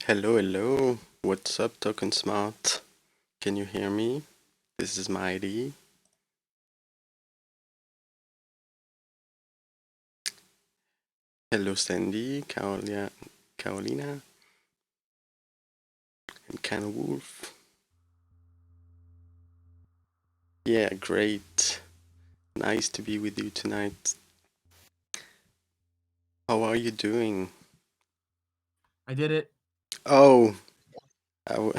Hello, hello. What's up, Token Smart? Can you hear me? This is Mighty. Hello, Sandy, Carolina, and Can Wolf. Yeah, great. Nice to be with you tonight. How are you doing? I did it. Oh, I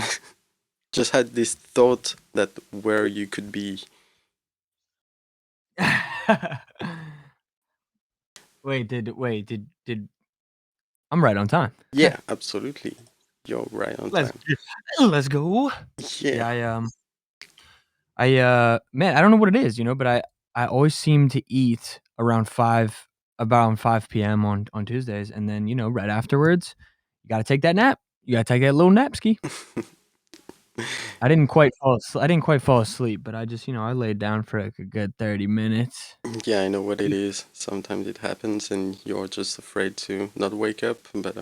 just had this thought that where you could be. Wait, did I'm right on time. Yeah, absolutely. You're right on Let's time. let's go. Yeah. Yeah, man, I don't know what it is, but I always seem to eat around 5 p.m. on Tuesdays, and then right afterwards, you got to take that nap. You got to take that little nap ski. I didn't quite fall asleep, but I just I laid down for like a good 30 minutes. Yeah, I know what it is. Sometimes it happens and you're just afraid to not wake up, but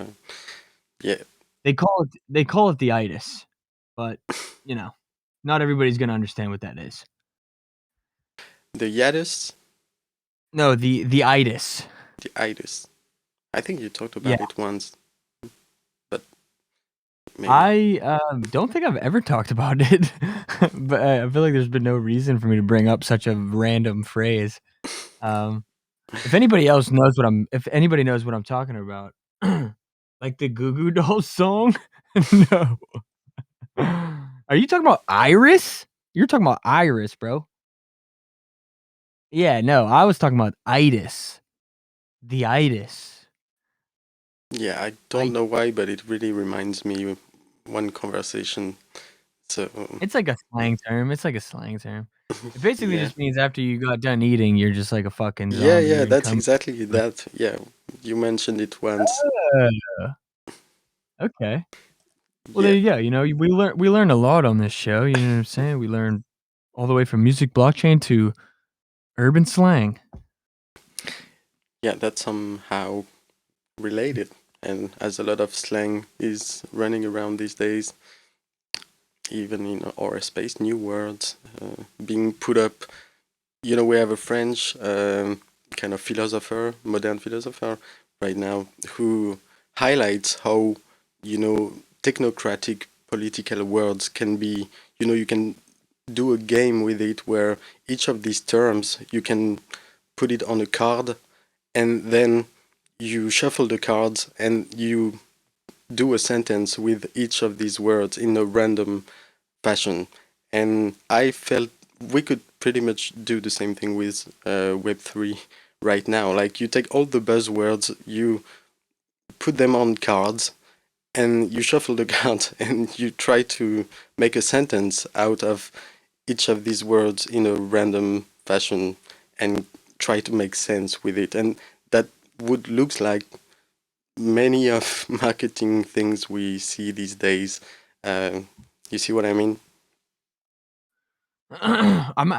yeah. They call it the itis, but you know, not everybody's gonna understand what that is. The Yadis, No, the itis. the itis. I think you talked Yeah, about it once, but maybe. I don't think I've ever talked about it, but I feel like there's been no reason for me to bring up such a random phrase. Um, if anybody knows what I'm talking about, like the Goo Goo Dolls song, no. Are you talking about Iris? You're talking about Iris, bro. Yeah, no, I was talking about itis. The itis. Yeah, I don't I know why, but it really reminds me of one conversation. So, It's like a slang term. It's like a slang term. It basically yeah. just means after you got done eating, you're just like a fucking Yeah, zombie. yeah, You're in that's coma. exactly that. Yeah, you mentioned it once. Oh, okay. Well, there Yeah, you go. We learned a lot on this show. You know what I'm saying? We learned all the way from music blockchain to urban slang. yeah, that's somehow related. And as a lot of slang is running around these days, even in our space, new words being put up. We have a French kind of philosopher, modern philosopher, right now, who highlights how, you know, technocratic political words can be, you can do a game with it where each of these terms you can put it on a card and then you shuffle the cards and you do a sentence with each of these words in a random fashion. And I felt we could pretty much do the same thing with Web3 right now. Like you take all the buzzwords, you put them on cards, and you shuffle the cards, and you try to make a sentence out of each of these words in a random fashion, and try to make sense with it. And that would look like many of marketing things we see these days. Uh, you see what I mean? I'm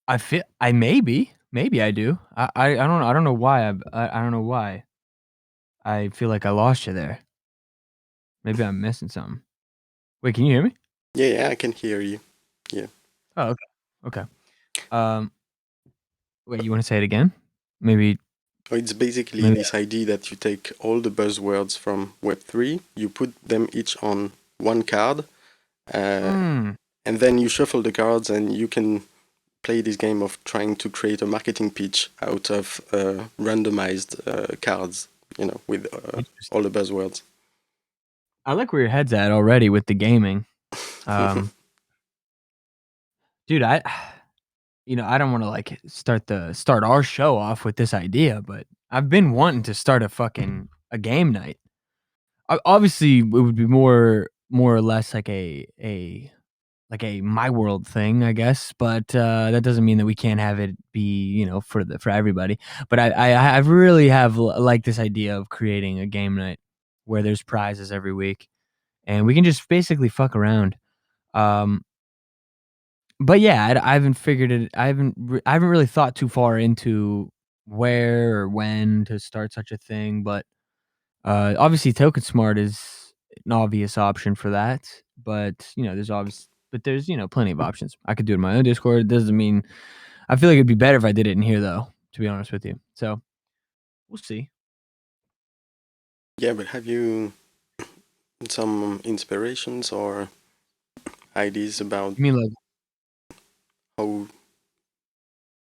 I feel I maybe I do. I don't know why I don't know why. I feel like I lost you there. Maybe I'm missing something. Wait, can you hear me? Yeah, yeah, I can hear you. Yeah. Oh, okay. Okay. Um, Wait, you wanna say it again? Maybe It's basically maybe this idea that you take all the buzzwords from Web3, you put them each on one card, uh, Mm, and then you shuffle the cards and you can play this game of trying to create a marketing pitch out of randomized cards, with interesting. all the buzzwords. I like where your head's at already with the gaming. Um, Dude, I don't wanna, like, start our show off with this idea, but I've been wanting to start a game night. Obviously, it would be more or less like a my world thing, I guess, but, that doesn't mean that we can't have it be, for everybody. But I really have like this idea of creating a game night where there's prizes every week, and we can just basically fuck around. Um, but yeah, I haven't figured it I haven't really thought too far into where or when to start such a thing, but, obviously, Token Smart an obvious option for that, but, there's, plenty of options. I could do it in my own Discord. It doesn't mean I feel like it'd be better if I did it in here though, to be honest with you. So, we'll see. Yeah, but have you some inspirations or ideas about You mean like how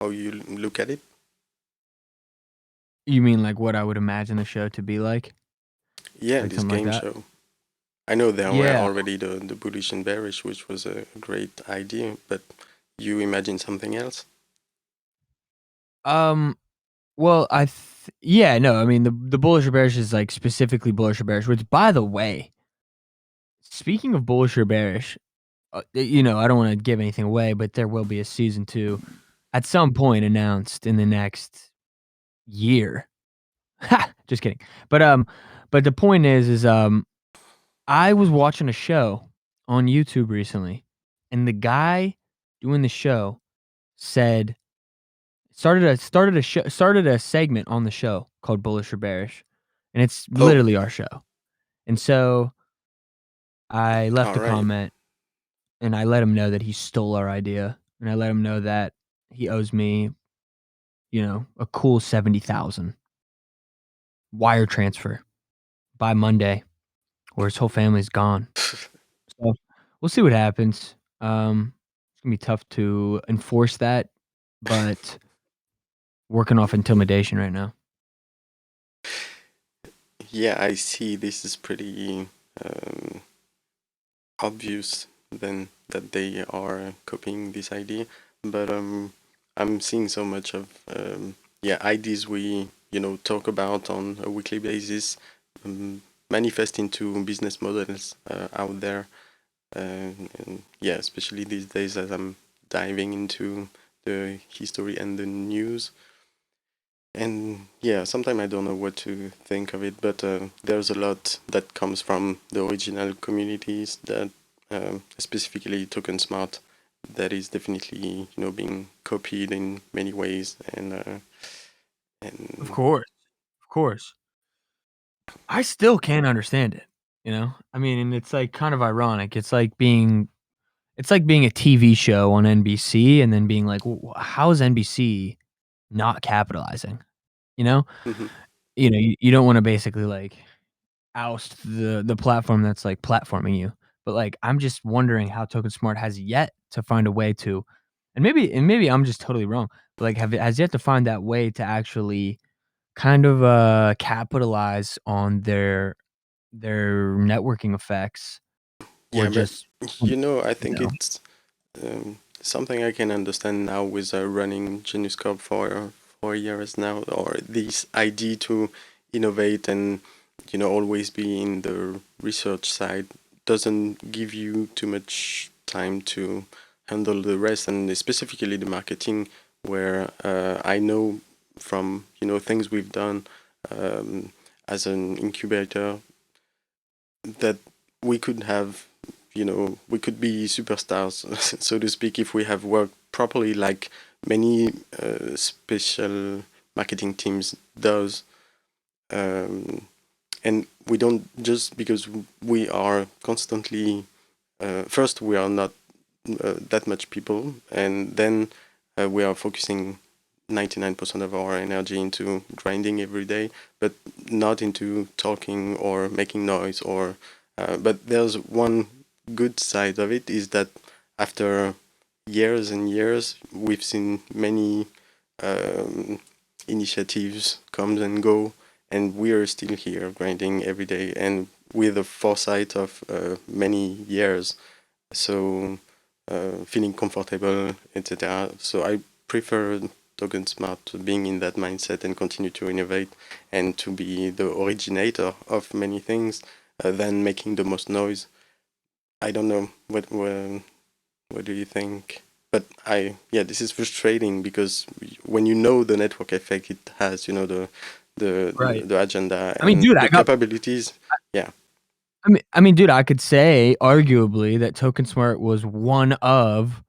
how you look at it? what I would imagine the show to be like? Yeah, Like this something like game that? show. I know there were Yeah. already the bullish and bearish, which was a great idea, but you imagine something else? Um, well, yeah, no, I mean, the bullish or bearish is, like, specifically bullish or bearish, which, by the way, speaking of bullish or bearish, I don't wanna give anything away, but there will be a season 2 at some point announced in the next year. Ha! Just kidding. But the point is, I was watching a show on YouTube recently, and the guy doing the show said started a segment on the show called Bullish or Bearish, and it's Oh, literally our show. And so I left all a right. comment, and I let him know that he stole our idea, and I let him know that he owes me, a cool 70,000 wire transfer by Monday, or his whole family's gone. So, we'll see what happens. It's gonna be tough to enforce that, but working off intimidation right now. Yeah, I see. This is pretty um, obvious then that they are copying this idea, but I'm seeing so much of yeah, ideas we talk about on a weekly basis um, manifest into business models out there, and yeah, especially these days as I'm diving into the history and the news. And yeah, sometimes I don't know what to think of it, but there's a lot that comes from the original communities that, specifically Token Smart, that is definitely being copied in many ways, Of and course, of course. I still can't understand it, you know? I mean, and it's, like, kind of ironic. It's like being a TV show on NBC and then being like, "W how is NBC not capitalizing?" You know? mhm. You don't wanna basically, like, oust the platform that's, like, platforming you, but, like, I'm just wondering how Token Smart has yet to find a way to and maybe I'm just totally wrong, but, like, have has yet to find that way to actually kind of, capitalize on their networking effects or Yeah, but just, I you think know. it's something I can understand now with running Genius Corp for 4 years now, or this idea to innovate and always be in the research side doesn't give you too much time to handle the rest, and specifically the marketing, where I know from things we've done um, as an incubator that we could have, we could be superstars, so to speak, if we have worked properly, like many special marketing teams does. Um, and we don't just because we are constantly, first, we are not that much people, and then we are focusing 99% of our energy into grinding every day, but not into talking or making noise. Or but there's one good side of it, is that after years and years, we've seen many um, initiatives come and go, and we are still here grinding every day, and with the foresight of many years. So feeling comfortable, etc. So I prefer Token Smart to being in that mindset and continue to innovate and to be the originator of many things than making the most noise. I don't know what do you think? But yeah, this is frustrating because when you know the network effect it has, Right. the agenda I mean, and dude, the capabilities. Yeah, dude, I could say arguably that Token Smart was one of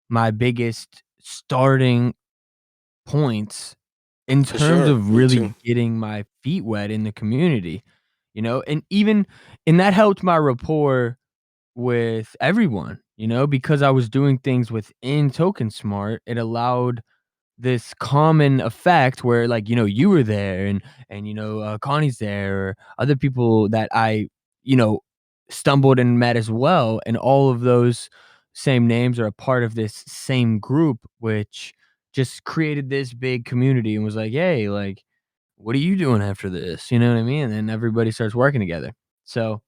my biggest starting points in for terms sure. of Me really too. getting my feet wet in the community. and even and that helped my rapport with everyone, because I was doing things within Token Smart. It allowed this common effect where, like, you were there, and Connie's there, or other people that I you know stumbled and met as well, and all of those same names are a part of this same group, which just created this big community and was like, hey, like, what are you doing after this, you know what I mean? And then everybody starts working together. So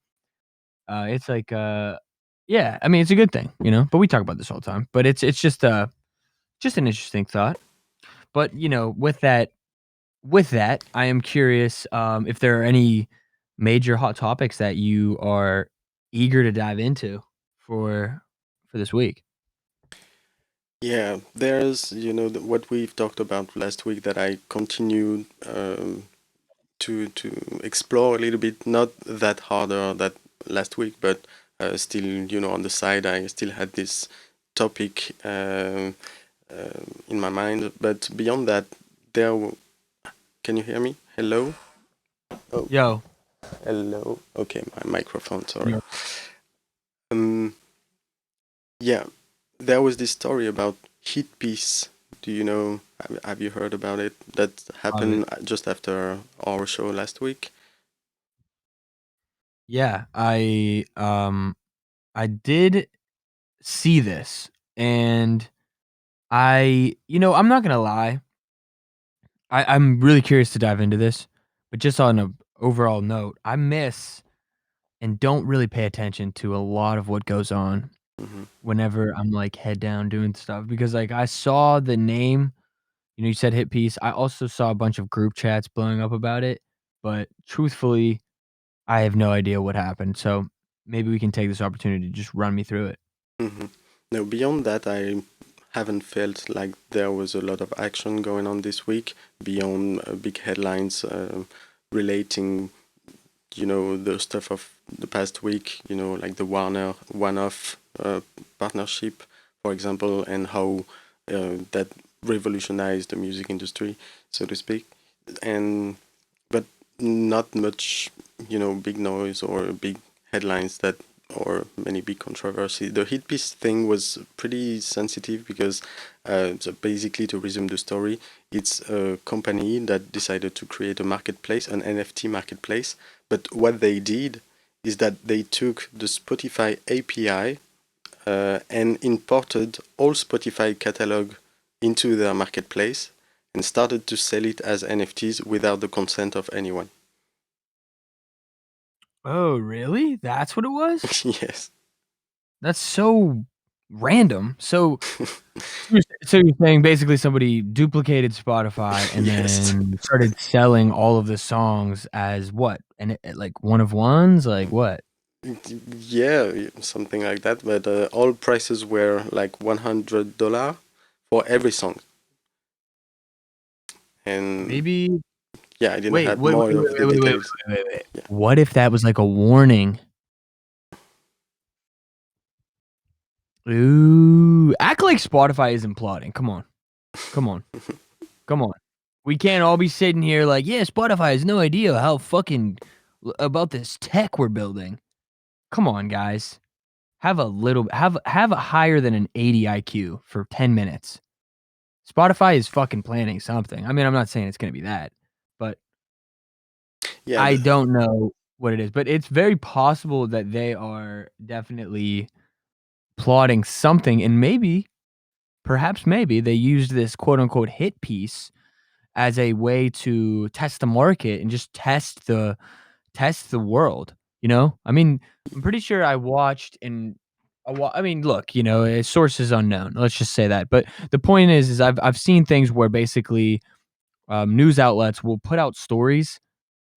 it's like yeah, I mean, it's a good thing, but we talk about this all the time, but it's just an interesting thought. But, with that, I am curious, if there are any major hot topics that you are eager to dive into for for this week. Yeah, there's, what we've talked about last week that I continued to explore a little bit, not that harder that last week, but still, on the side, I still had this topic in my mind. But beyond that, can you hear me? Hello? Oh, Yo, hello. Okay, my microphone, sorry. yo, Um, yeah, there was this story about Heat Piece. Do you know? Have you heard about it? That love it. happened just after our show last week. Yeah, I did see this, and I'm not gonna lie, I'm really curious to dive into this, but just on a overall note, I miss and don't really pay attention to a lot of what goes on Hmm. whenever I'm, like, head down doing stuff, because, like, I saw the name, you said hit piece. I also saw a bunch of group chats blowing up about it, but truthfully, I have no idea what happened, so maybe we can take this opportunity to just run me through it. Hmm. No, beyond that, I haven't felt like there was a lot of action going on this week beyond big headlines relating, the stuff of the past week, like the Warner one-off partnership, for example, and how that revolutionized the music industry, so to speak. And but not much, big noise or big headlines that or many big controversy. The hit piece thing was pretty sensitive because, so basically, to resume the story, it's a company that decided to create a marketplace, an NFT marketplace. But what they did is that they took the Spotify API and imported all Spotify catalog into their marketplace and started to sell it as NFTs without the consent of anyone. Oh, really? That's what it was? Yes. That's so random. So you're saying basically somebody duplicated Spotify and Yes. then started selling all of the songs as what? And like one of ones? Like what? Yeah, something like that. But all prices were like $100 for every song. And Maybe yeah, I didn't wait, have wait, wait, more wait, of the wait, wait, wait, details. wait, wait, wait. Yeah. What if that was like a warning? Ooh, act like Spotify isn't plotting. Come on. Come on. Come on. We can't all be sitting here like, yeah, Spotify has no idea how fucking about this tech we're building. Come on, guys. Have a higher than an 80 IQ for 10 minutes. Spotify is fucking planning something. I mean, I'm not saying it's gonna be that, but Yeah, I don't know what it is. But it's very possible that they are definitely plotting something, and perhaps maybe they used this quote unquote hit piece as a way to test the market and just test the world, you know? I mean, I'm pretty sure I watched and I mean, look, source is unknown. Let's just say that. But the point is I've seen things where basically news outlets will put out stories,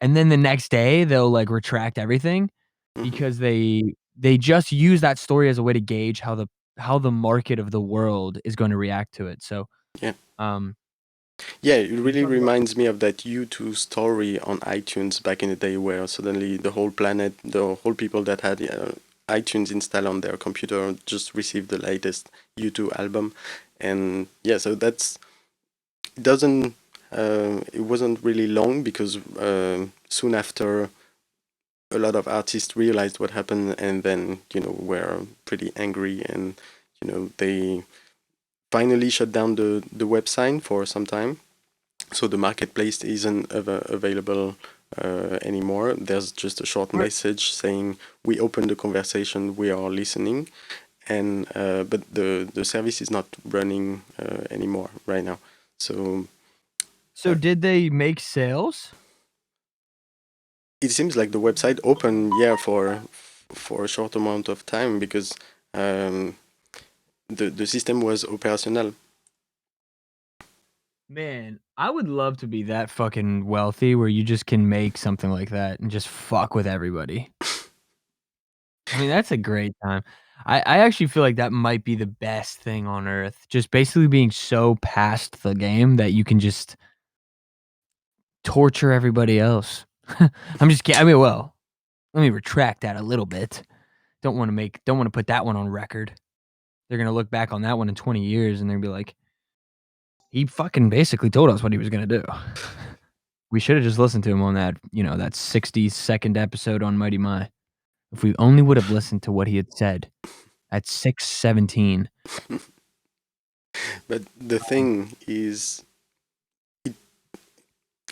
and then the next day they'll like retract everything hmm, because they just use that story as a way to gauge how the market of the world is going to react to it. So, yeah. um, Yeah, it we can really talk about. reminds me of that U2 story on iTunes back in the day where suddenly the whole planet, the whole people that had iTunes installed on their computer just received the latest U2 album. And yeah, so it doesn't, it wasn't really long because soon after a lot of artists realized what happened, and then were pretty angry, and they finally shut down the website for some time. So the marketplace isn't available anymore. There's just a short Right. message saying we opened the conversation, we are listening, and but the service is not running anymore right now. So So did they make sales? it seems like the website opened, yeah, for a short amount of time, because um, the system was operational. Man, I would love to be that fucking wealthy where you just can make something like that and just fuck with everybody. I mean, that's a great time. I actually feel like that might be the best thing on earth. Just basically being so past the game that you can just torture everybody else. I'm just kidding. I mean, well, let me retract that a little bit. Don't want to put that one on record. They're gonna look back on that one in 20 years and they're gonna be like, he fucking basically told us what he was gonna do. We should have just listened to him on that, that 60-second episode on Mighty My. If we only would have listened to what he had said at 6:17. But the thing is, it,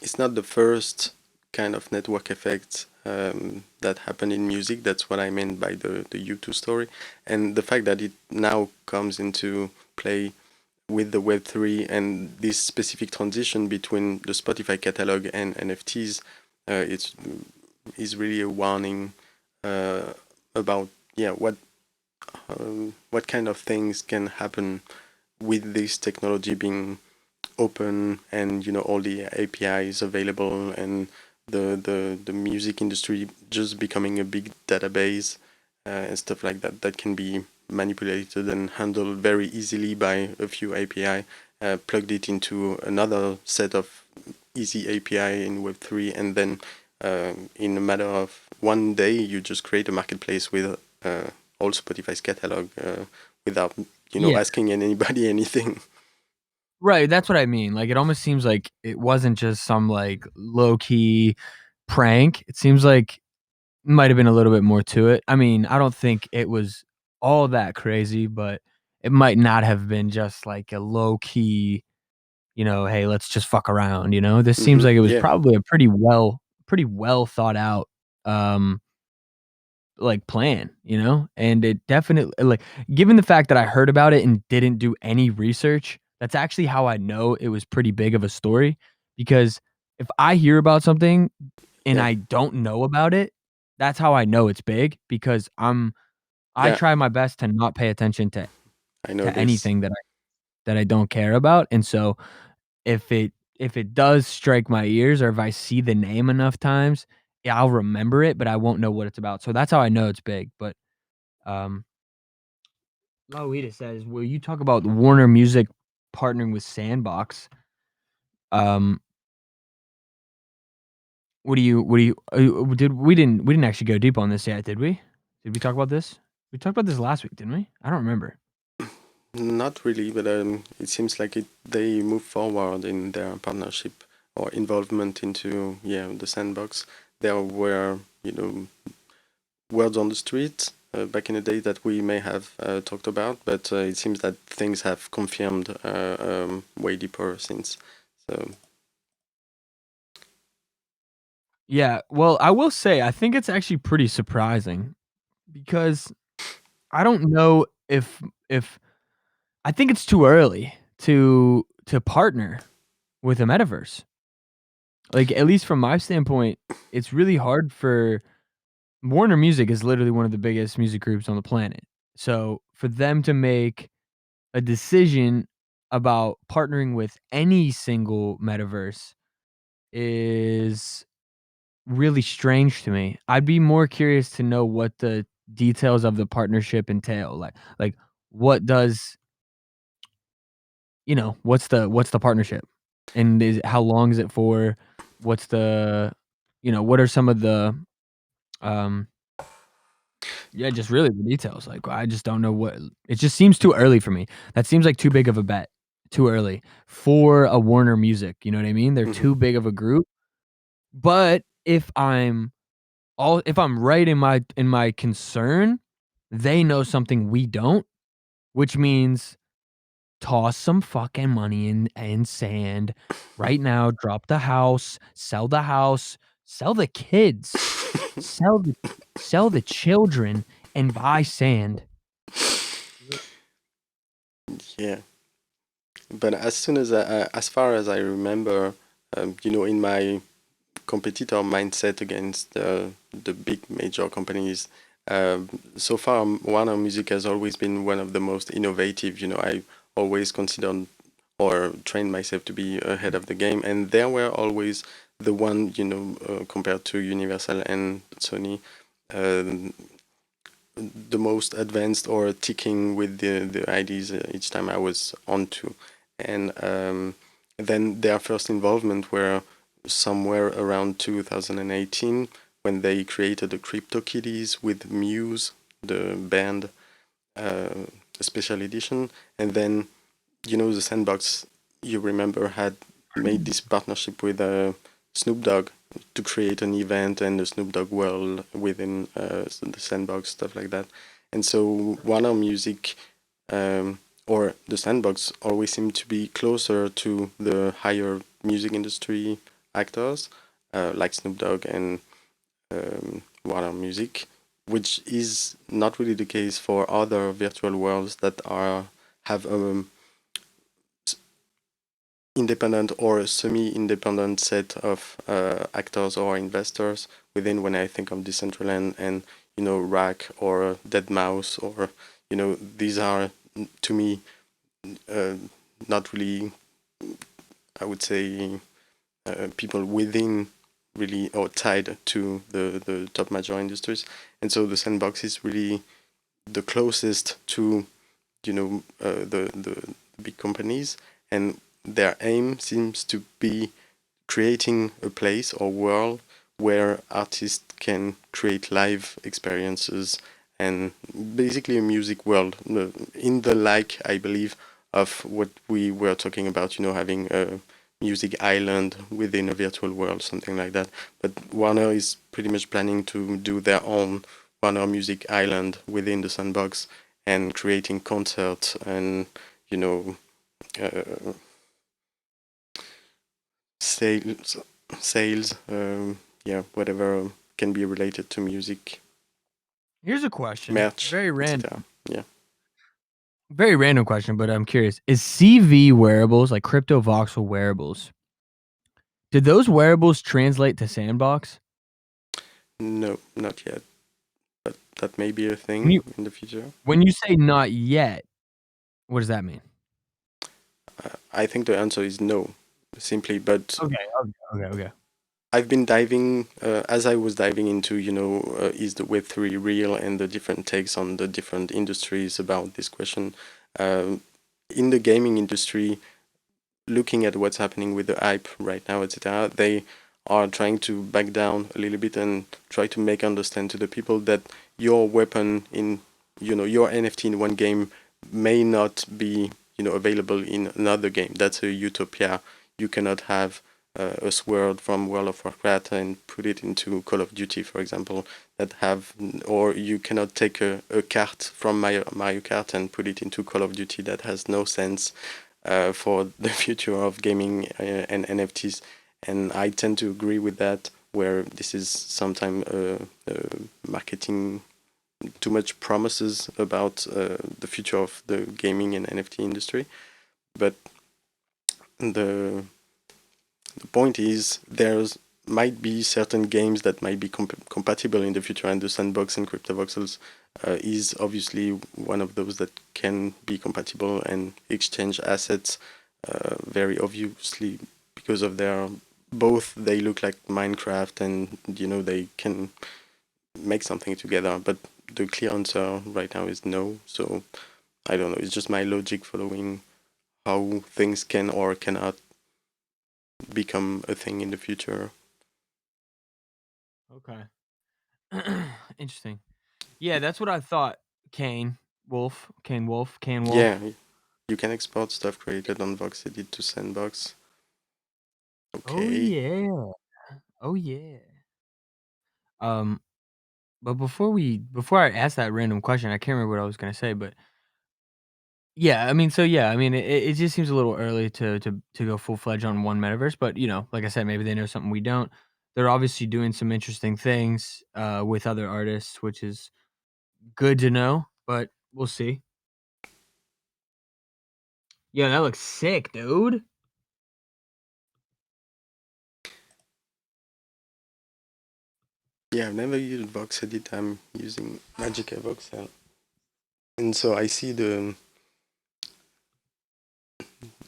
it's not the first kind of network effect that happened in music. That's what I meant by the U2 story. And the fact that it now comes into play with the Web3 and this specific transition between the Spotify catalog and NFTs, it's is really a warning about, yeah, what kind of things can happen with this technology being open, and all the APIs available, and the music industry just becoming a big database and stuff like that that can be manipulated and handled very easily by a few API, plugged it into another set of easy API in Web3, and then in a matter of one day you just create a marketplace with all Spotify's catalog without Yeah, asking anybody anything. right, that's what I mean, like, it almost seems like it wasn't just some, like, low-key prank. It seems like might have been a little bit more to it. I mean, I don't think it was all that crazy, but it might not have been just like a low-key, "Hey, let's just fuck around," you know? This seems like it was Yeah, probably a pretty well thought out, um like, plan, and it definitely like, given the fact that I heard about it and didn't do any research, that's actually how I know it was pretty big of a story, because if I hear about something and yeah, I don't know about it, that's how I know it's big, because I yeah. try my best to not pay attention to I know this. anything that I don't care about, and so if it does strike my ears, or if I see the name enough times, yeah, I'll remember it, but I won't know what it's about. So that's how I know it's big. But um, Loida says, "Will you talk about Warner Music partnering with Sandbox?" Um, what do you did we didn't actually go deep on this yet, did we? Did we talk about this? We talked about this last week, didn't we? I don't remember. Not really, but it seems like they move forward in their partnership or involvement into, yeah, the sandbox. There were words on the street back in the day that we may have talked about, but it seems that things have confirmed way deeper since. So Yeah, well, I will say I think it's actually pretty surprising because I don't know if I think it's too early to partner with a metaverse. Like, at least from my standpoint, it's really hard for Warner Music is literally one of the biggest music groups on the planet. So, for them to make a decision about partnering with any single metaverse is really strange to me. I'd be more curious to know what the details of the partnership entail. Like what does what's the partnership? And how long is it for? What's the what are some of the um yeah, just really the details. Like I just don't know what it just seems too early for me. That seems like too big of a bet. Too early for a Warner Music, you know what I mean? They're mhm. too big of a group. But if I'm all if I'm right in my concern, they know something we don't, which means toss some fucking money in sand right now, drop the house, sell the kids, sell the sell the children, and buy sand. Yeah, but as far as I remember, in my competitor mindset against the big major companies. So far, Warner Music has always been one of the most innovative. I always considered or trained myself to be ahead of the game, and they were always the one, compared to Universal and Sony, um, the most advanced or ticking with the IDs each time I was onto. And then their first involvement were somewhere around 2018 when they created the CryptoKitties with Muse, the band, uh, special edition. And then, the Sandbox, you remember, had made this partnership with Snoop Dogg to create an event and the Snoop Dogg world within the Sandbox, stuff like that. And so Warner Music, or the Sandbox, always seemed to be closer to the higher music industry actors, like Snoop Dogg and Warner Music, which is not really the case for other virtual worlds that have independent or semi-independent set of actors or investors within. When I think of Decentraland and Rack or Dead Mouse, or these are, to me, uh, not really, I would say, people within really or tied to the top major industries. And so the Sandbox is really the closest to the big companies, and their aim seems to be creating a place or world where artists can create live experiences and basically a music world, in the like, I believe, of what we were talking about, having a music island within a virtual world, something like that. But Warner is pretty much planning to do their own Warner Music Island within the Sandbox, and creating concerts and you know uh, sales, yeah, whatever can be related to music, Here's a question, merch, etc. Yeah. very random question, but I'm curious. Is CV wearables, like crypto voxel wearables, did those wearables translate to Sandbox? No, not yet, but that may be a When thing you in the future. when you say not yet, what does that mean? I think the answer is no, simply. But Okay, okay. I've been diving, as I was diving into, is the Web3 real, and the different takes on the different industries about this question. Um, in the gaming industry, looking at what's happening with the hype right now, etc., they are trying to back down a little bit and try to make understand to the people that your weapon in, your NFT in one game may not be, available in another game. That's a utopia. You cannot have a sword from World of Warcraft and put it into Call of Duty, for example, that have, or you cannot take a cart from Mario Kart and put it into Call of Duty. That has no sense for the future of gaming and NFTs. And I tend to agree with that, where this is sometimes marketing, too much promises about the future of the gaming and NFT industry. But the the point is, there's might be certain games that might be compatible in the future, and the Sandbox and CryptoVoxels is obviously one of those that can be compatible and exchange assets very obviously, because of their both they look like Minecraft, and they can make something together. But the clear answer right now is no. So I don't know. It's just my logic following how things can or cannot become a thing in the future. Okay. Interesting. Yeah, that's what I thought. Kane Yeah, Wolf. you can export stuff created on Vox Edit to Sandbox. Oh Okay. yeah. Oh yeah. Um But before I ask that random question, I can't remember what I was gonna say, but yeah, I mean, so yeah, I mean, it just seems a little early to go full fledged on one metaverse, but you know, like I said, maybe they know something we don't. They're obviously doing some interesting things with other artists, which is good to know, but we'll see. Yeah, that looks sick, dude. Yeah, I've never used Vox Edit. I'm using Magic Voxel, and so I see the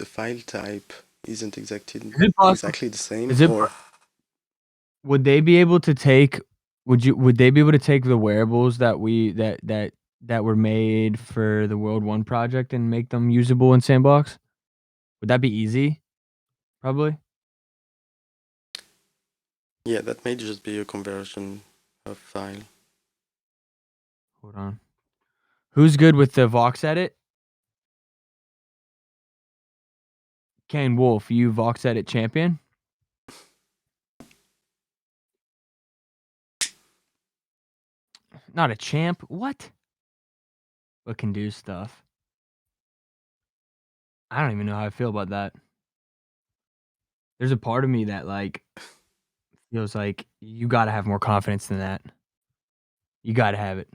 file type isn't Is it possible? exactly the same, Is it? or Would they be able to take? Would they be able to take the wearables that were made for the World One project and make them usable in Sandbox? Would that be easy? Probably. yeah, that may just be a conversion of file. Hold on. Who's good with the Vox edit? Kane Wolf, you Vox edit champion? Not a champ. What? But can do stuff. I don't even know how I feel about that. There's a part of me that like feels like you gotta have more confidence than that. You gotta have it.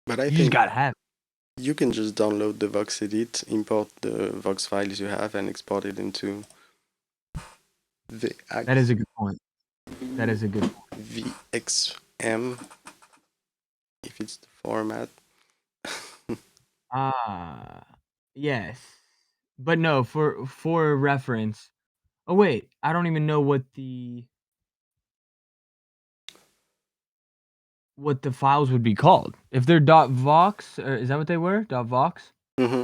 But I You just think gotta have it. you can just download the Vox Edit, import the Vox files you have, and export it into That is a good point. That is a good point. VXM, if it's the format. Ah, yes. But no, for reference. Oh wait, I don't even know what the files would be called. If they're .vox, or is that what they were? .vox? Mm-hmm.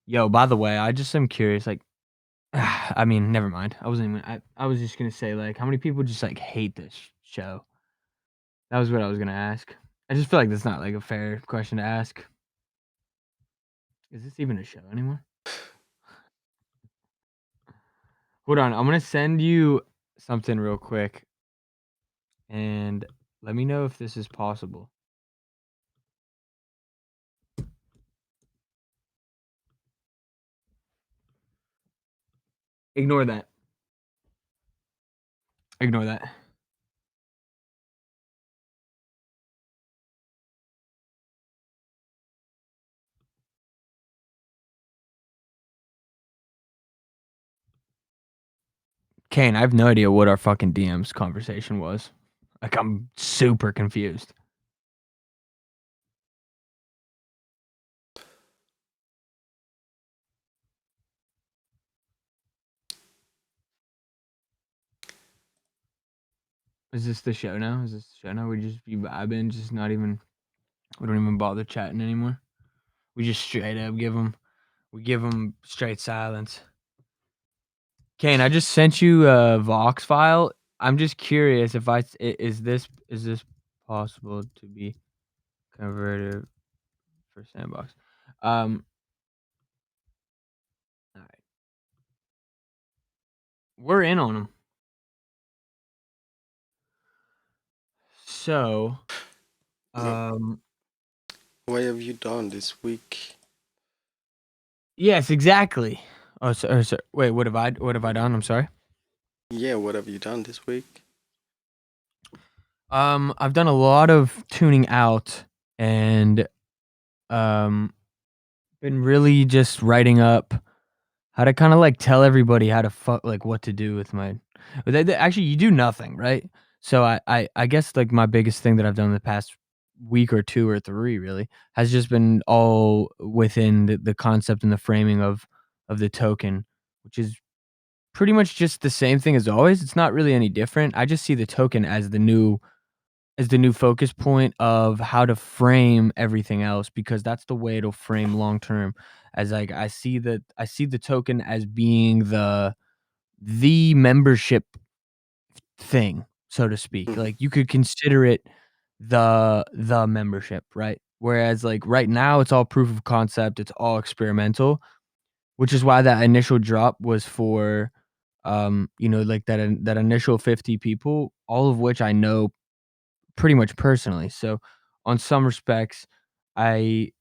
Yo, by the way, I just am curious, like, I mean, never mind. I wasn't even. I was just gonna say, like, how many people just like hate this show? That was what I was gonna ask. I just feel like that's not like a fair question to ask. Is this even a show anymore? Hold on, I'm gonna send you something real quick, and let me know if this is possible. Ignore that. Ignore that. Kane, I have no idea what our fucking DMs conversation was. Like, I'm super confused. Is this the show now? Is this the show now? We just be vibing, just not even. We don't even bother chatting anymore. We just straight up give them straight silence. Kane, I just sent you a Vox file. I'm just curious if is this possible to be converted for Sandbox? All right, we're in on them. So, um, What have you done this week? yes, exactly. Oh, so wait, what have I done? I'm sorry. Yeah, what have you done this week? I've done a lot of tuning out and um been really just writing up how to kind of like tell everybody how to like what to do with my. But actually, you do nothing, right? So I guess like my biggest thing that I've done in the past week or two or three really has just been all within the concept and the framing of the token, which is pretty much just the same thing as always. It's not really any different. I just see the token as the new focus point of how to frame everything else because that's the way it'll frame long term. As like I see the token as being the membership thing, so to speak. Mm-hmm. Like you could consider it the membership, right? Whereas like right now it's all proof of concept, it's all experimental, which is why that initial drop was for you know, like that initial 50 people, all of which I know pretty much personally. So, on some respects, I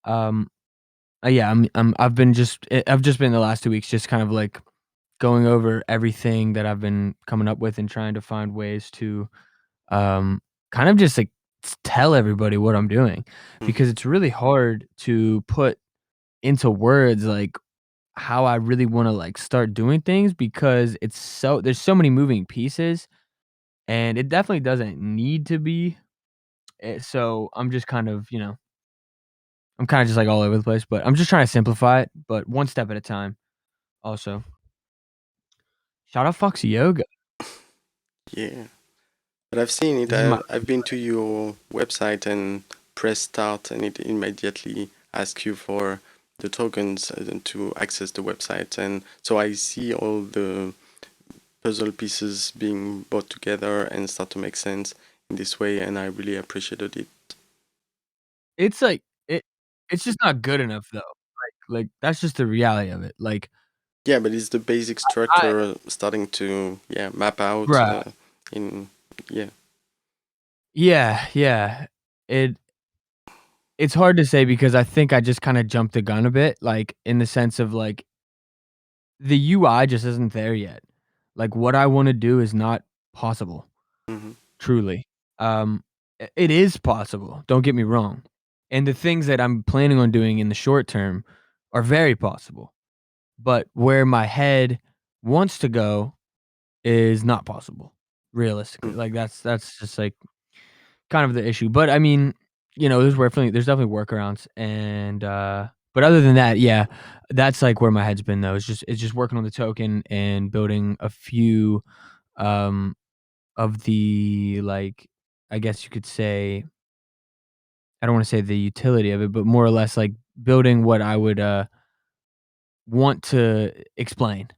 um yeah, I've just been the last 2 weeks just kind of like going over everything that I've been coming up with and trying to find ways to um kind of just like tell everybody what I'm doing, Hmm. because it's really hard to put into words like how I really want to like start doing things, because there's so many moving pieces, and it definitely doesn't need to be. So I'm just kind of, I'm kind of just like all over the place, but I'm just trying to simplify it, but one step at a time. Also, shout out Foxy Yoga. Yeah, but I've seen it. This is my I've been to your website and press start, and it immediately asks you for the tokens to access the website, and so I see all the puzzle pieces being brought together and start to make sense in this way, and I really appreciated it. It's like it it's just not good enough though. Like that's just the reality of it. Like Yeah, but it's the basic I structure starting to map out Bruh. in yeah. Yeah, yeah. It it's hard to say because I think I just kinda jumped the gun a bit, like, in the sense of, like, the UI just isn't there yet. Like, what I wanna do is not possible, Hmm. truly. It is possible, don't get me wrong, and the things that I'm planning on doing in the short term are very possible, but where my head wants to go is not possible, realistically. Like, that's just, like, kind of the issue, but I mean, there's definitely workarounds, and, but other than that, yeah, that's, like, where my head's been, though. It's just working on the token and building a few, um, of the, like, I guess you could say, I don't wanna say the utility of it, but more or less, like, building what I would, want to explain.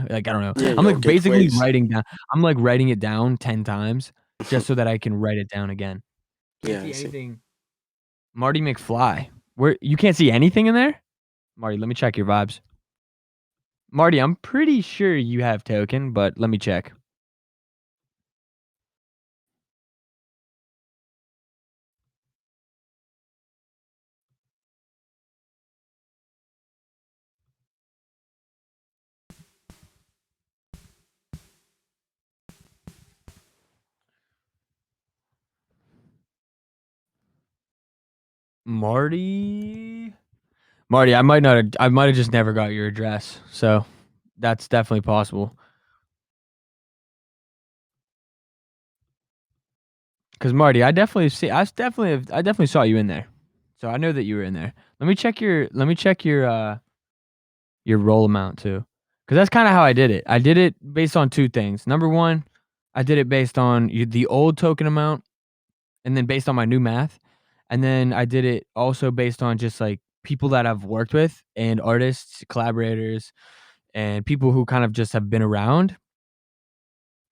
Like, I don't know. Yeah, I'm, your like, basically gateways. writing it down 10 times just so that I can write it down again. Can't Yeah, I see see. anything. Marty McFly. Where you can't see anything in there? Marty, let me check your vibes. Marty, I'm pretty sure you have token, but let me check. Marty? Marty, I might have just never got your address. So that's definitely possible. Cause Marty, I definitely saw you in there. So I know that you were in there. Let me check your roll amount too. Cause that's kind of how I did it. I did it based on two things. Number one, I did it based on the old token amount, and then based on my new math. And then I did it also based on just like people that I've worked with and artists, collaborators, and people who kind of just have been around,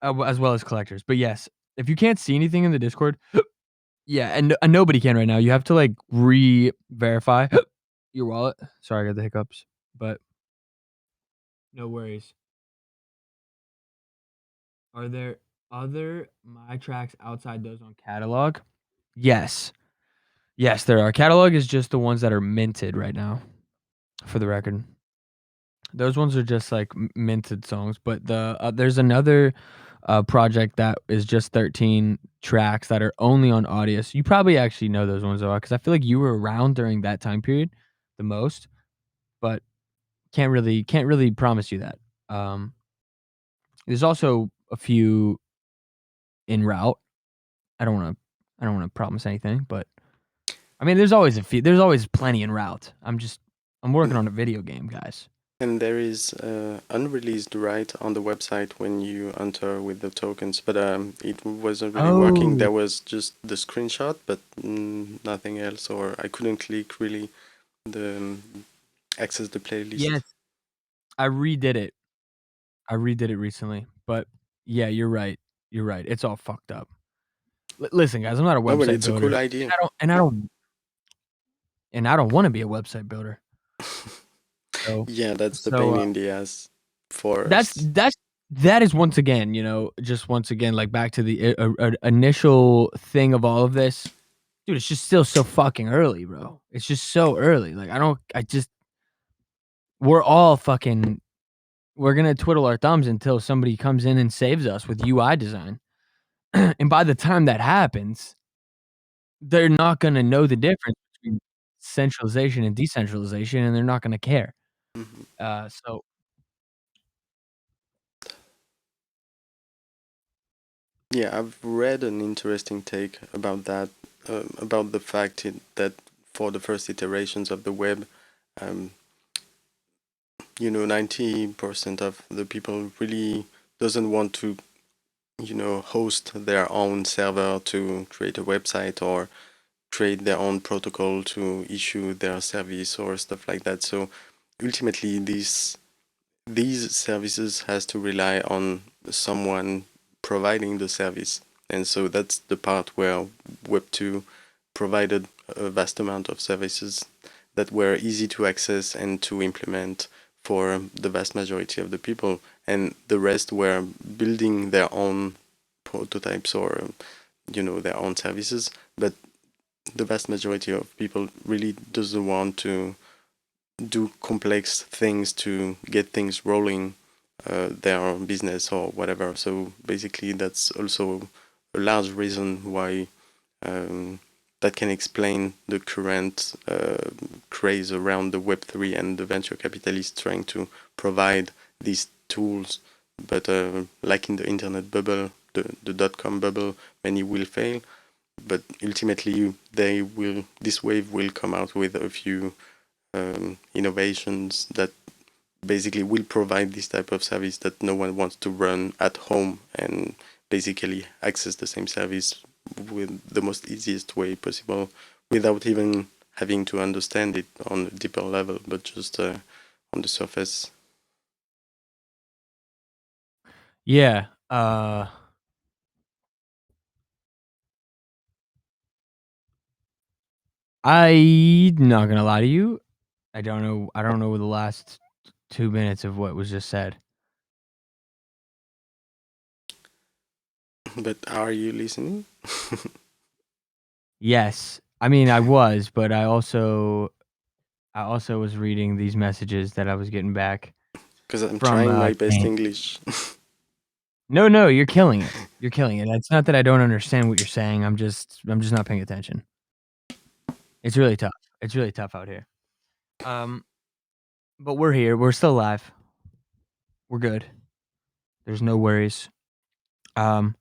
as well as collectors. But yes, if you can't see anything in the Discord, yeah, and nobody can right now. You have to like re-verify your wallet. Sorry, I got the hiccups, but no worries. Are there other my tracks outside those on catalog? Yes. Yes, there are. Catalog is just the ones that are minted right now, for the record. Those ones are just like minted songs, but there's another project that is just 13 tracks that are only on audio. So you probably actually know those ones though, because I feel like you were around during that time period the most, but can't really promise you that. Um, there's also a few in route. I don't want to I don't want to promise anything, but I mean, there's always a few. There's always plenty en route. I'm working on a video game, guys. And there is unreleased right on the website when you enter with the tokens, but it wasn't really working. Oh, There was just the screenshot, but nothing else, or I couldn't click really the access the playlist. yes, I redid it. I redid it recently, but yeah, you're right. You're right. It's all fucked up. Listen, guys, I'm not a Oh, but website it's a cool builder, idea. and I don't want to be a website builder. So, Yeah, that's the so pain in the ass for that's us. that's that is once again, just once again, like back to the initial thing of all of this, dude. It's just still so fucking early, bro. It's just so early. Like I just, we're all fucking, we're gonna twiddle our thumbs until somebody comes in and saves us with UI design. And by the time that happens, they're not gonna know the difference between centralization and decentralization, and they're not gonna care. Mhm. So Yeah, I've read an interesting take about that, about the fact that for the first iterations of the web, um, 90% of the people really doesn't want to, host their own server to create a website or create their own protocol to issue their service or stuff like that. So ultimately, these services has to rely on someone providing the service. And so that's the part where Web2 provided a vast amount of services that were easy to access and to implement for the vast majority of the people. And the rest were building their own prototypes or, their own services. But the vast majority of people really doesn't want to do complex things to get things rolling, their business or whatever. So basically, that's also a large reason why, um, that can explain the current craze around the Web3 and the venture capitalists trying to provide these tools. But like in the internet bubble, the dot-com bubble, many will fail. But ultimately, this wave will come out with a few innovations that basically will provide this type of service that no one wants to run at home and basically access the same service with the most easiest way possible without even having to understand it on a deeper level, but just on the surface. yeah, I not gonna lie to you. I don't know the last 2 minutes of what was just said. But are you listening? Yes. I mean, I was, but I also was reading these messages that I was getting back Because I'm from, trying my best Kane. English. No, no, you're killing it. You're killing it. It's not that I don't understand what you're saying. I'm just not paying attention. It's really tough. It's really tough out here. Um, but we're here. We're still alive. We're good. There's no worries. Um,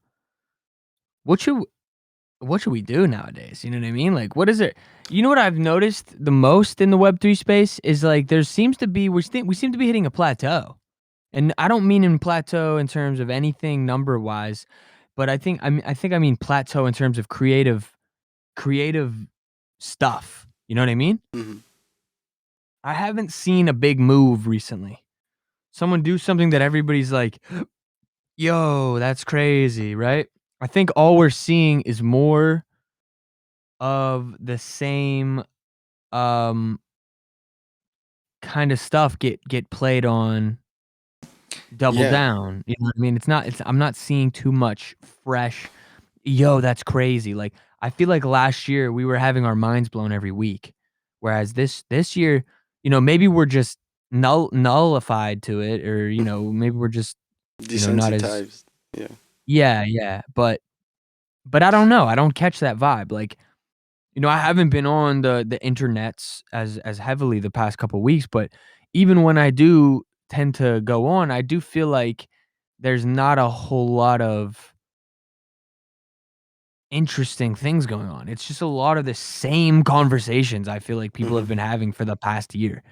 what should what should we do nowadays? You know what I mean? Like, what is it? You know what I've noticed the most in the Web3 space is like there seems to be we seem to be hitting a plateau. And I don't mean in plateau in terms of anything number wise, but I mean plateau in terms of creative stuff. You know what I mean? Mhm. I haven't seen a big move recently. Someone do something that everybody's like, "Yo, that's crazy," right? I think all we're seeing is more of the same um kind of stuff get played on double Yeah, down. You know what I mean? It's I'm not seeing too much fresh, "Yo, that's crazy." Like, I feel like last year we were having our minds blown every week, whereas this year, maybe we're just nullified to it or, maybe we're just, not as desensitized. Yeah. yeah, yeah, but I don't know, I don't catch that vibe, like, I haven't been on the internets as heavily the past couple weeks, but even when I do tend to go on, I do feel like there's not a whole lot of interesting things going on. It's just a lot of the same conversations I feel like people have Hmm. been having for the past year.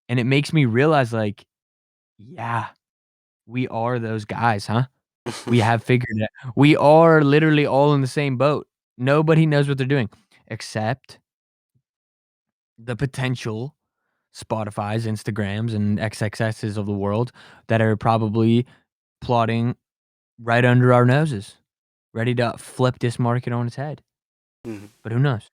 And it makes me realize like, yeah, we are those guys, huh? We have figured it. We are literally all in the same boat. Nobody knows what they're doing except the potential Spotify's, Instagrams, and XXS's of the world that are probably plotting right under our noses, ready to flip this market on its head. Hmm. But who knows?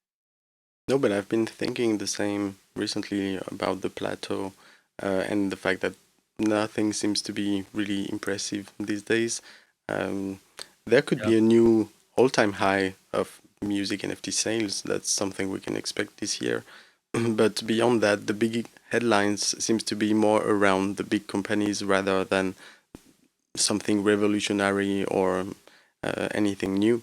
No, but I've been thinking the same recently about the plateau, and the fact that nothing seems to be really impressive these days. Um, there could Yep. be a new all-time high of music NFT sales. That's something we can expect this year. But beyond that, the big headlines seems to be more around the big companies rather than something revolutionary or anything new.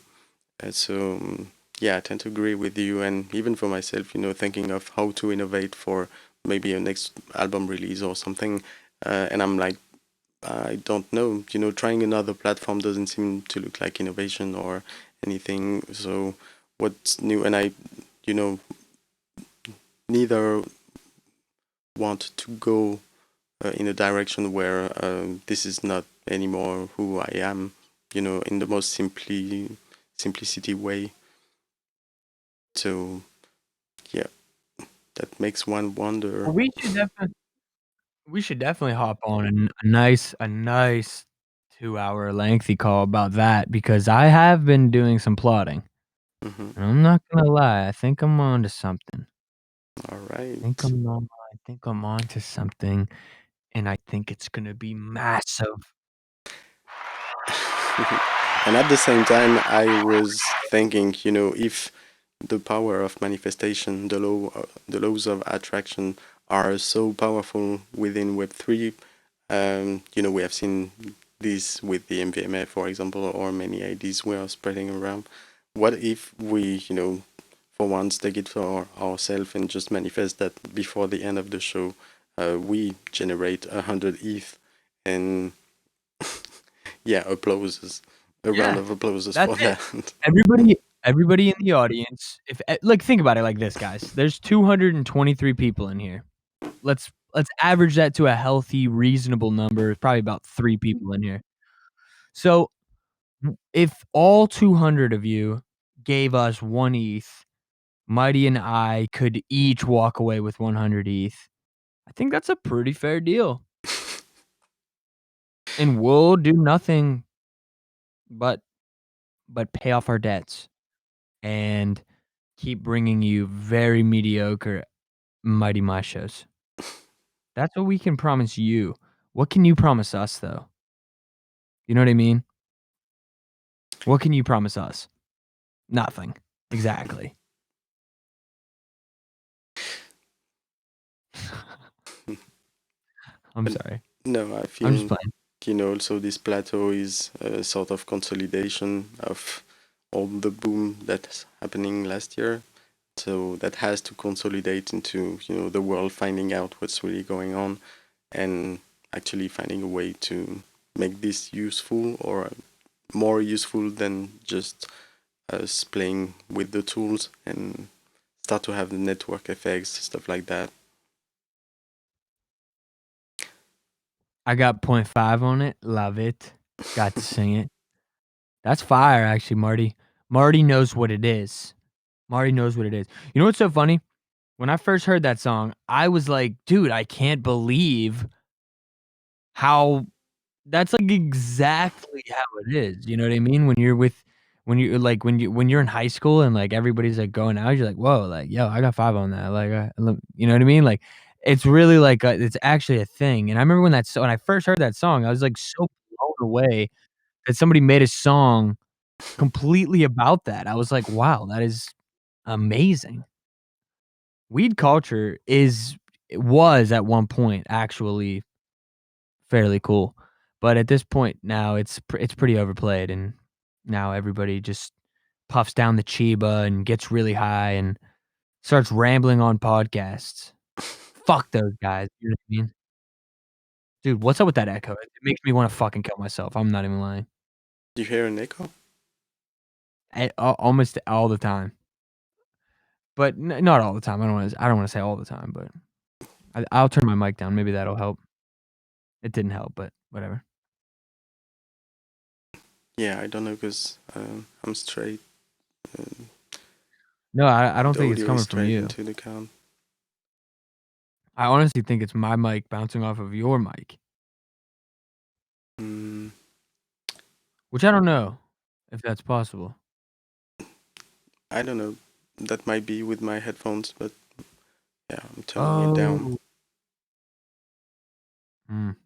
Yeah, I tend to agree with you, and even for myself, thinking of how to innovate for maybe a next album release or something, and I'm like, I don't know, trying another platform doesn't seem to look like innovation or anything. So what's new? And you know, neither want to go in a direction where this is not anymore who I am, in the most simplicity way. So yeah, that makes one wonder. Well, we should definitely hop on a nice 2-hour lengthy call about that because I have been doing some plotting, Hmm. and I'm not gonna lie, I think I'm onto something. All I think right. I'm on I think I'm onto something, and I think it's gonna be massive. And at the same time, I was thinking, if the power of manifestation, the laws of attraction are so powerful within Web3. We have seen this with the MVMA, for example, or many ideas we are spreading around. What if we, for once, take it for ourselves and just manifest that before the end of the show, we generate 100 ETH and yeah, applauses, a round Yeah, of applauses that's for it. that. Everybody in the audience, if like, think about it like this, guys. There's 223 people in here. Let's average that to a healthy, reasonable number. It's probably about 3 people in here. So, if all 200 of you gave us 1 ETH, Mighty and I could each walk away with 100 ETH. I think that's a pretty fair deal, and we'll do nothing but pay off our debts and keep bringing you very mediocre Mighty My shows. That's what we can promise you. What can you promise us, though? You know what I mean? What can you promise us? Nothing. Exactly. I'm But sorry. no, I I'm just feel, playing. also this plateau is a sort of consolidation of all the boom that's happening last year. So that has to consolidate into, the world finding out what's really going on and actually finding a way to make this useful or more useful than just us playing with the tools and start to have the network effects, stuff like that. I got point 0.5 on it. Love it. Got to sing it. That's fire, actually, Marty. Marty knows what it is. Marty knows what it is. You know what's so funny? When I first heard that song, I was like, dude, I can't believe how that's, like, exactly how it is, you know what I mean? When you're in high school and, like, everybody's, like, going out, you're like, "Whoa," like, "Yo, I got 5 on that," like, lem you know what I mean? Like, it's really, like, it's actually a thing, and I remember when I first heard that song, I was, like, so blown away that somebody made a song completely about that. I was like, "Wow, that is amazing." Weed culture it was at one point actually fairly cool. But at this point now it's pretty overplayed, and now everybody just puffs down the chiba and gets really high and starts rambling on podcasts. Fuck those guys, you know what I mean? Dude, what's up with that echo? It makes me wanna fucking kill myself, I'm not even lying. Do you hear an echo? Almost all the time, but not all the time. I don't wanna say all the time, but I'll turn my mic down, maybe that'll help. It didn't help, but whatever. Yeah, I don't know because I'm straight. No, I don't The think it's audio is coming from straight you. into the count. I honestly think it's my mic bouncing off of your mic, Mm, which I don't know if that's possible. I don't know. That might be with my headphones, but yeah, I'm turning it down. Oh. Mm.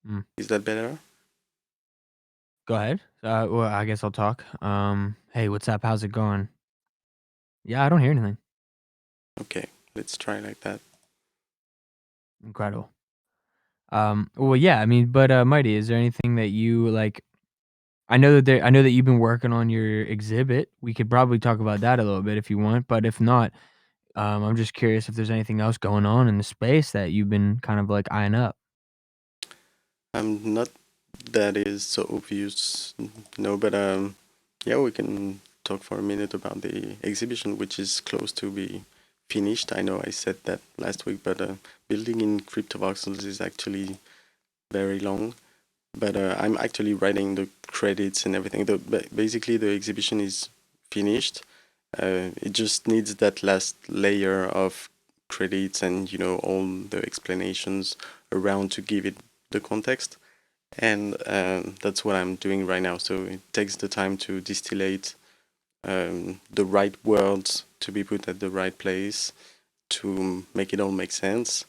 Mm. Is that better? Go ahead. Well, I guess I'll talk. Hey, what's up? How's it going? Yeah, I don't hear anything. Okay, let's try like that. Incredible. Well, yeah, I mean, but Mighty, is there anything that you like? I know that you've been working on your exhibit. We could probably talk about that a little bit if you want, but if not, I'm just curious if there's anything else going on in the space that you've been kind of like eyeing up. Not that is so obvious, no, but yeah, we can talk for a minute about the exhibition, which is close to be finished. I know I said that last week, but building in CryptoVoxels is actually very long. But I'm actually writing the credits and everything. Basically, the exhibition is finished. It just needs that last layer of credits and all the explanations around to give it the context. And that's what I'm doing right now. So it takes the time to distillate the right words to be put at the right place to make it all make sense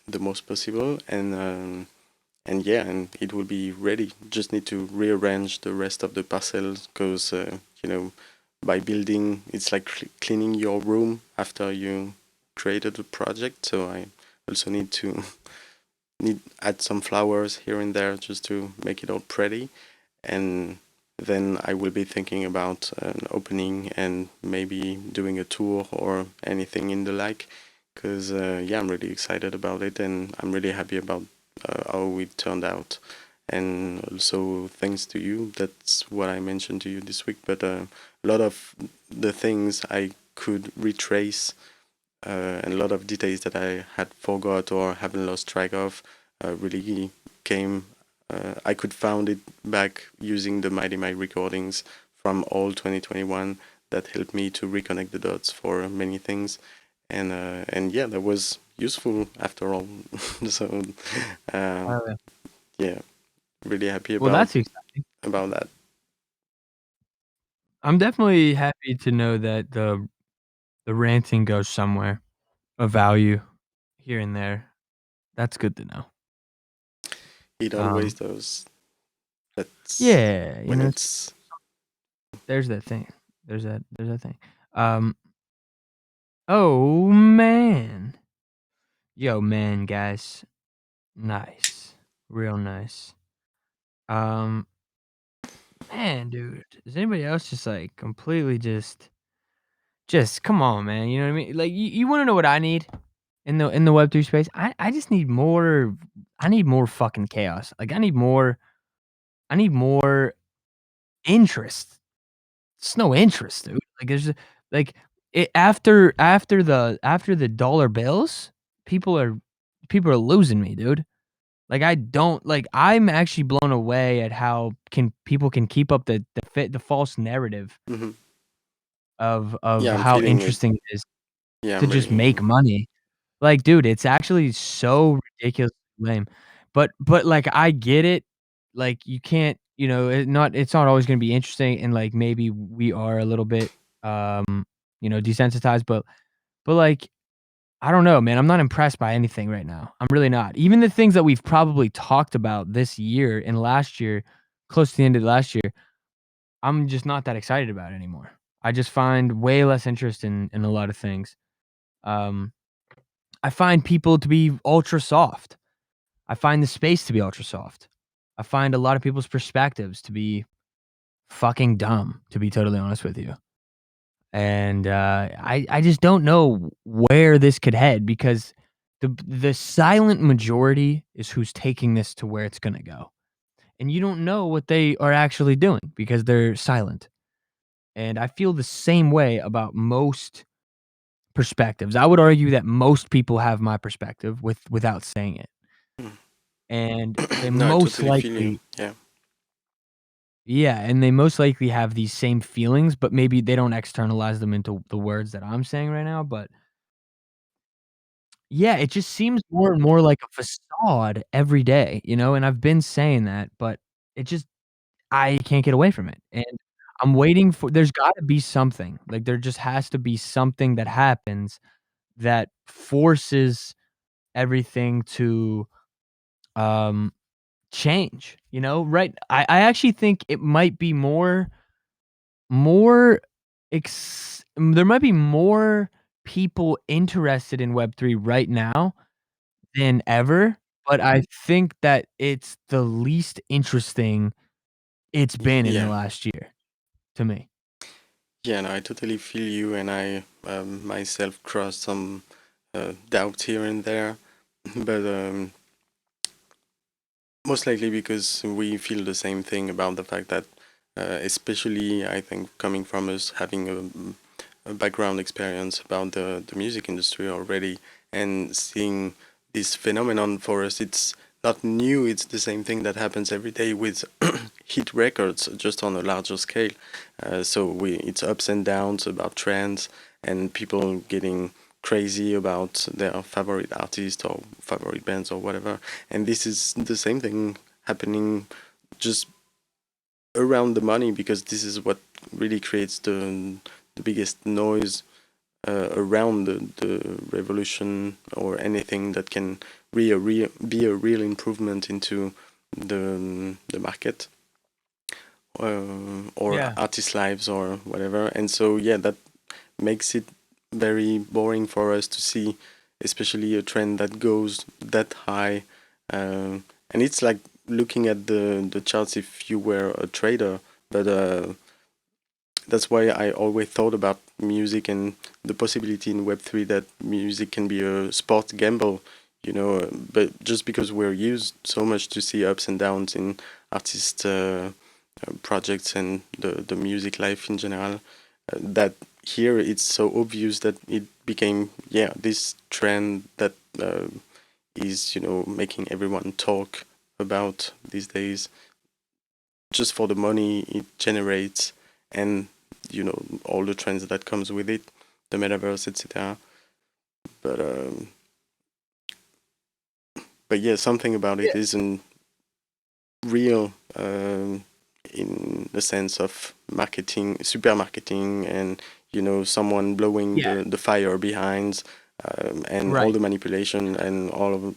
the most possible. And yeah, and it will be ready. Just need to rearrange the rest of the parcels because by building, it's like cleaning your room after you created the project. So I also need to need add some flowers here and there just to make it all pretty. And then I will be thinking about an opening and maybe doing a tour or anything in the like. Because yeah, I'm really excited about it and I'm really happy about how it turned out. And also thanks to you, that's what I mentioned to you this week. But a lot of the things I could retrace and a lot of details that I had forgot or haven't lost track of really came. I could found it back using the MightyMai recordings from all 2021 that helped me to reconnect the dots for many things, and yeah, that was useful after all. So um, Oh, yeah. yeah, really happy Well, that's exciting. about that. I'm definitely happy to know that the ranting goes somewhere of value here and there. That's good to know. It always Um, does. That's yeah, when it's there's that thing. There's that thing. Um, oh man. Yo, man, guys. Nice. Real nice. Um, man, dude. Is anybody else just like completely just come on, man. You know what I mean? Like you wanna know what I need in the Web3 space? I just need more I need more fucking chaos. Like I need more interest. It's no interest, dude. Like there's like it after the dollar bills, people are people are losing me, dude. Like I don't like I'm actually blown away at how can people can keep up the false narrative mhm. of Yeah, I'm how feeling it. interesting it is Yeah, to I'm just really make money. Like, dude, it's actually so ridiculously lame. But, like, I get it. Like, you can't, it's not always gonna be interesting, and, like, maybe we are a little bit, desensitized, but, like, I don't know, man. I'm not impressed by anything right now. I'm really not. Even the things that we've probably talked about this year and last year, close to the end of last year, I'm just not that excited about anymore. I just find way less interest in a lot of things. Um, I find people to be ultra soft. I find the space to be ultra soft. I find a lot of people's perspectives to be fucking dumb, to be totally honest with you. And I just don't know where this could head because the silent majority is who's taking this to where it's gonna go. And you don't know what they are actually doing because they're silent. And I feel the same way about most perspectives. I would argue that most people have my perspective without saying it. And they no, I most totally feel you. likely Yeah. yeah, and they most likely have these same feelings, but maybe they don't externalize them into the words that I'm saying right now, but yeah, it just seems more and more like a facade every day, and I've been saying that, but it just I can't get away from it, and I'm waiting for there's gotta be something, like, there just has to be something that happens that forces everything um change, you know, right? I actually think it might be more there might be more people interested in Web3 right now than ever, but I think that it's the least interesting it's been in the Yeah. last year to me. Yeah, no, I totally feel you, and I myself crossed some doubts here and there, but most likely because we feel the same thing about the fact that, especially I think coming from us having a background experience about the music industry already, and seeing this phenomenon for us, it's not new. It's the same thing that happens every day with hit records, just on a larger scale. So it's ups and downs about trends and people getting crazy about their favorite artist or favorite bands or whatever. And this is the same thing happening just around the money, because this is what really creates the biggest noise around the revolution, or anything that can be a real improvement into the market, or Yeah. artist lives or whatever. And so yeah, that makes it very boring for us to see, especially a trend that goes that high. And it's like looking at the charts if you were a trader, but that's why I always thought about music and the possibility in Web3 that music can be a sport gamble, you know. But just because we're used so much to see ups and downs in artist projects and the music life in general, that here it's so obvious that it became, yeah, this trend that is, you know, making everyone talk about these days, just for the money it generates, and you know, all the trends that comes with it, the metaverse, etc. But yeah, something about Yeah. it isn't real, in the sense of marketing, super marketing, and you know, someone blowing Yeah. the fire behind, and all Right. the manipulation, and all of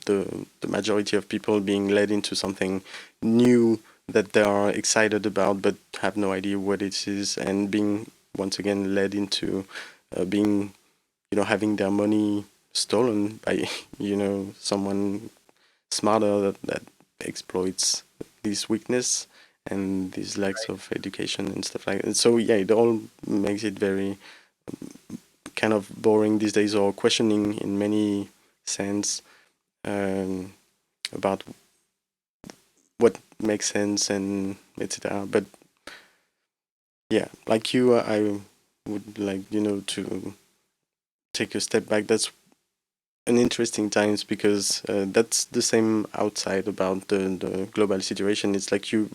the majority of people being led into something new that they are excited about but have no idea what it is, and being once again led into being, you know, having their money stolen by you know, someone smarter that exploits this weakness and these lacks Right. of education and stuff like that. So yeah, it all makes it very kind of boring these days, or questioning in many sense, um, about what makes sense and etc. But yeah, like you, I would like, you know, to take a step back. That's an interesting times, because that's the same outside about the global situation. It's like you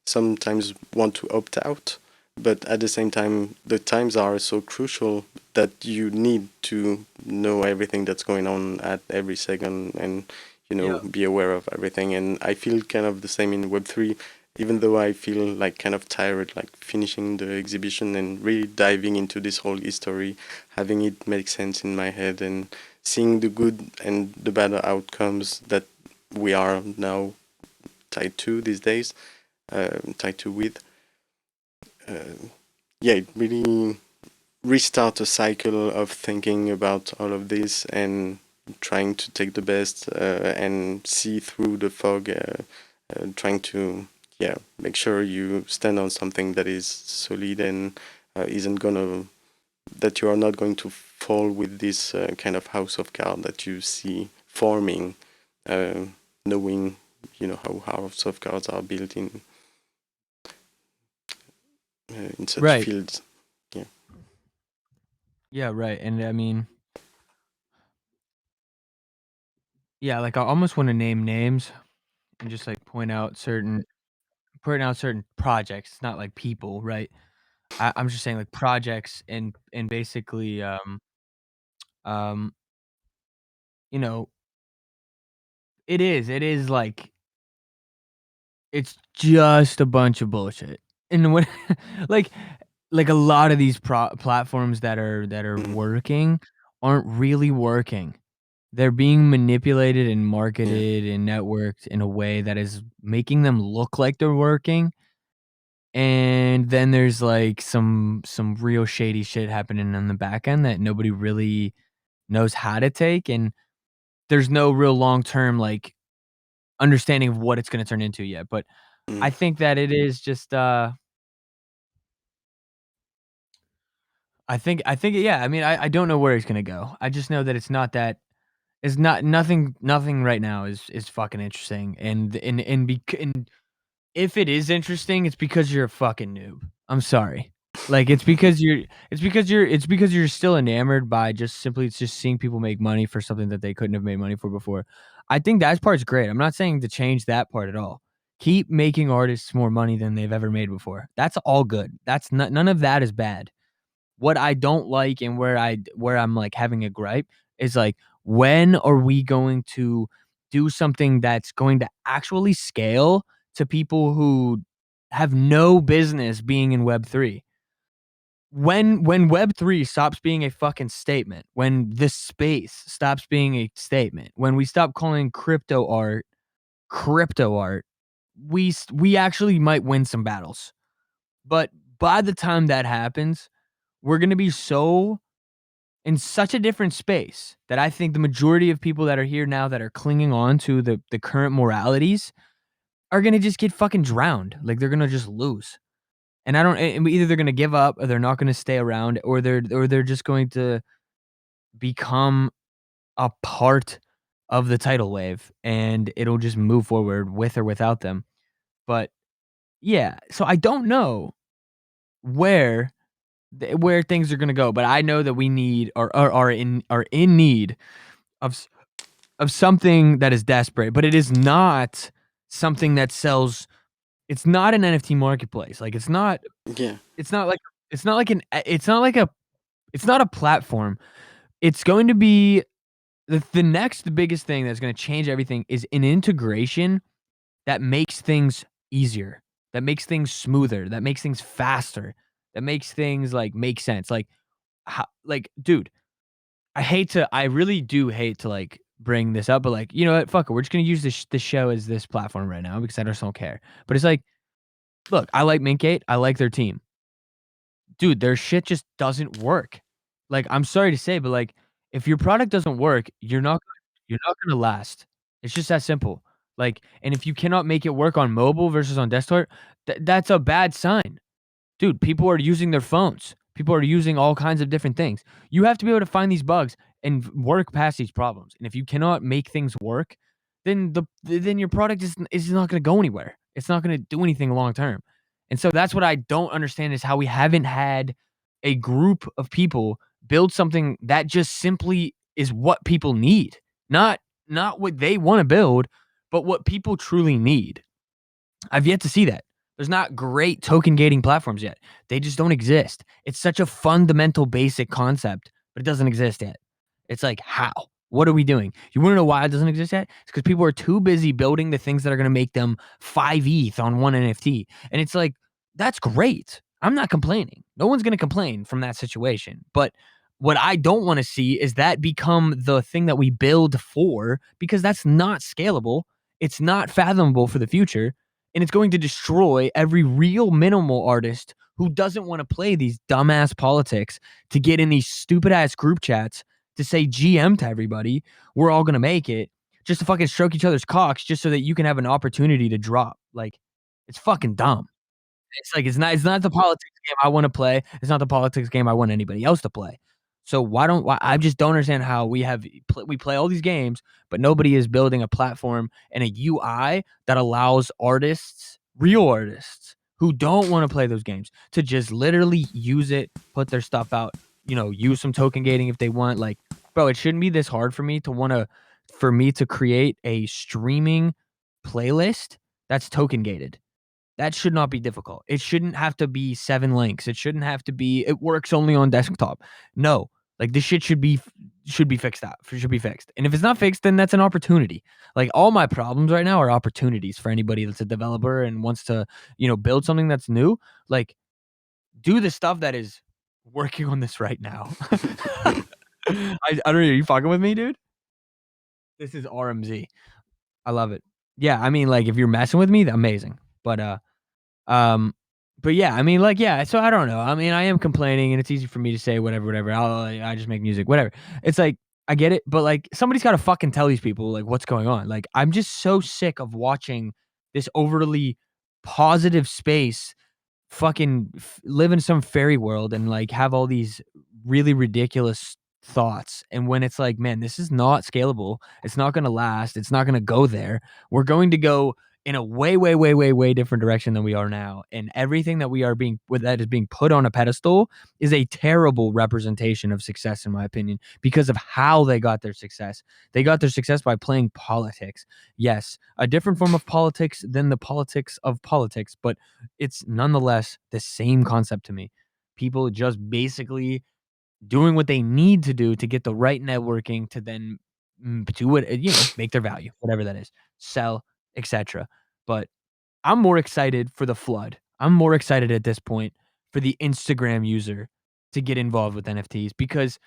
sometimes want to opt out, but at the same time, the times are so crucial that you need to know everything that's going on at every second, and you know, Yeah. be aware of everything. And I feel kind of the same in Web3, even though I feel like kind of tired, like finishing the exhibition and really diving into this whole history, having it make sense in my head, and seeing the good and the bad outcomes that we are now tied to these days, tied to with. Yeah, it really restart a cycle of thinking about all of this, and trying to take the best, and see through the fog, trying to, yeah, make sure you stand on something that is solid, and isn't gonna, that you are not going to fall with this kind of house of cards that you see forming, uh, knowing, you know, how house of cards are built in such Right. fields. Yeah. Yeah, right. And I mean, yeah, like I almost want to name names and just like point out certain projects, not like people, right? I'm just saying like projects and basically um you know, it is like it's just a bunch of bullshit. And what like like a lot of these platforms that are Mm. working aren't really working. they're being manipulated and Yeah. marketed and networked in a way that is making them look like they're working, and then there's, like, some real shady shit happening on the back end that nobody really knows how to take, and there's no real long-term, like, understanding of what it's gonna turn into yet, but Mm. I think that it is just, I think yeah, I mean, I don't know where it's gonna go. I just know that it's not nothing right now is fucking interesting, and if it is interesting, it's because you're a fucking noob. I'm sorry. Like, it's because you're still enamored by just simply just seeing people make money for something that they couldn't have made money for before. I think that part's great. I'm not saying to change that part at all. Keep making artists more money than they've ever made before. That's all good. That's not none of that is bad. What I don't like and where I'm, like, having a gripe is, like, when are we going to do something that's going to actually scale to people who have no business being in Web3? When Web3 stops being a fucking statement, when this space stops being a statement, when we stop calling crypto art, we actually might win some battles. But by the time that happens, we're gonna be in such a different space that I think the majority of people that are here now that are clinging on to the current moralities are gonna just get fucking drowned. Like, they're gonna just lose. And I don't and either they're gonna give up or they're not gonna stay around or they're just going to become a part of the tidal wave and it'll just move forward with or without them. But yeah, so I don't know where where things are gonna go, but I know that we need or are in need of of something that is desperate, but it is not something that sells. It's not an NFT marketplace. Like, Yeah. it's not like it's not like an it's not like a it's not a platform. It's going to be the next biggest thing that's gonna change everything is an integration that makes things easier, that makes things smoother, that makes things faster, that makes things, like, make sense. Like, dude, I really do hate to, like, bring this up, but, like, you know what? Fuck it. We're just gonna use this show as this platform right now because I just don't care. But it's like, look, I like Minkgate. I like their team. Dude, their shit just doesn't work. Like, I'm sorry to say, but, like, if your product doesn't work, you're not gonna last. It's just that simple. Like, and if you cannot make it work on mobile versus on desktop, that's a bad sign. Dude, people are using their phones. People are using all kinds of different things. You have to be able to find these bugs and work past these problems. And if you cannot make things work, then your product is not going to go anywhere. It's not going to do anything long term. And so that's what I don't understand is how we haven't had a group of people build something that just simply is what people need. Not not what they want to build, but what people truly need. I've yet to see that. There's not great token gating platforms yet. They just don't exist. It's such a fundamental basic concept, but it doesn't exist yet. It's like, how? What are we doing? You wanna know why it doesn't exist yet? It's because people are too busy building the things that are gonna make them 5 ETH on one NFT. And it's like, that's great. I'm not complaining. No one's gonna complain from that situation. But what I don't wanna see is that become the thing that we build for, because that's not scalable. It's not fathomable for the future, and it's going to destroy every real minimal artist who doesn't want to play these dumbass politics to get in these stupid ass group chats to say GM to everybody. We're all going to make it just to fucking stroke each other's cocks just so that you can have an opportunity to drop. Like, it's fucking dumb. It's like it's not the politics game I wanna play. It's not the politics game I want anybody else to play. So why I just don't understand how we play all these games, but nobody is building a platform and a UI that allows artists, real artists, who don't wanna play those games to just literally use it, put their stuff out, use some token gating if they want. Like, bro, it shouldn't be this hard for me to create a streaming playlist that's token gated. That should not be difficult. It shouldn't have to be 7 links. It shouldn't have to be it works only on desktop. No, like, this shit should be fixed out. Should be fixed. And if it's not fixed, then that's an opportunity. Like, all my problems right now are opportunities for anybody that's a developer and wants to, build something that's new. Like, do the stuff that is working on this right now. I don't know. Are you fucking with me, dude? This is RMZ. I love it. Yeah, I mean, like, if you're messing with me, amazing. Um, but yeah, I mean, like, yeah. So I don't know. I mean, I am complaining, and it's easy for me to say whatever, whatever. I just make music, whatever. It's like I get it, but like somebody's got to fucking tell these people like what's going on. Like I'm just so sick of watching this overly positive space fucking live in some fairy world and like have all these really ridiculous thoughts. And when it's like, man, this is not scalable. It's not going to last. It's not going to go there. We're going to go in a way, way, way, way, way different direction than we are now. And everything that we are being with that is being put on a pedestal is a terrible representation of success, in my opinion, because of how they got their success. They got their success by playing politics. Yes, a different form of politics than the politics of politics, but it's nonetheless the same concept to me. People just basically doing what they need to do to get the right networking to then do it, make their value, whatever that is, sell, etc. But I'm more excited for the flood. I'm more excited at this point for the Instagram user to get involved with NFTs because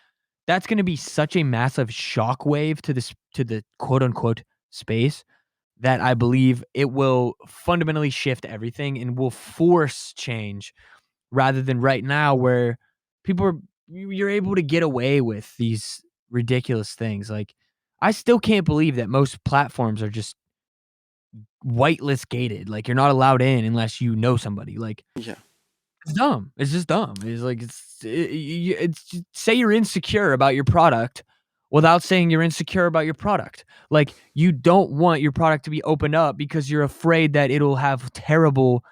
that's going to be such a massive shockwave to this to the quote unquote space that I believe it will fundamentally shift everything and will force change rather than right now where people are you're able to get away with these ridiculous things. Like I still can't believe that most platforms are just whitelist gated. Like you're not allowed in unless you know somebody. Like Yeah, it's dumb. It's just dumb. It's like it's just say you're insecure about your product without saying you're insecure about your product. Like you don't want your product to be opened up because you're afraid that it'll have terrible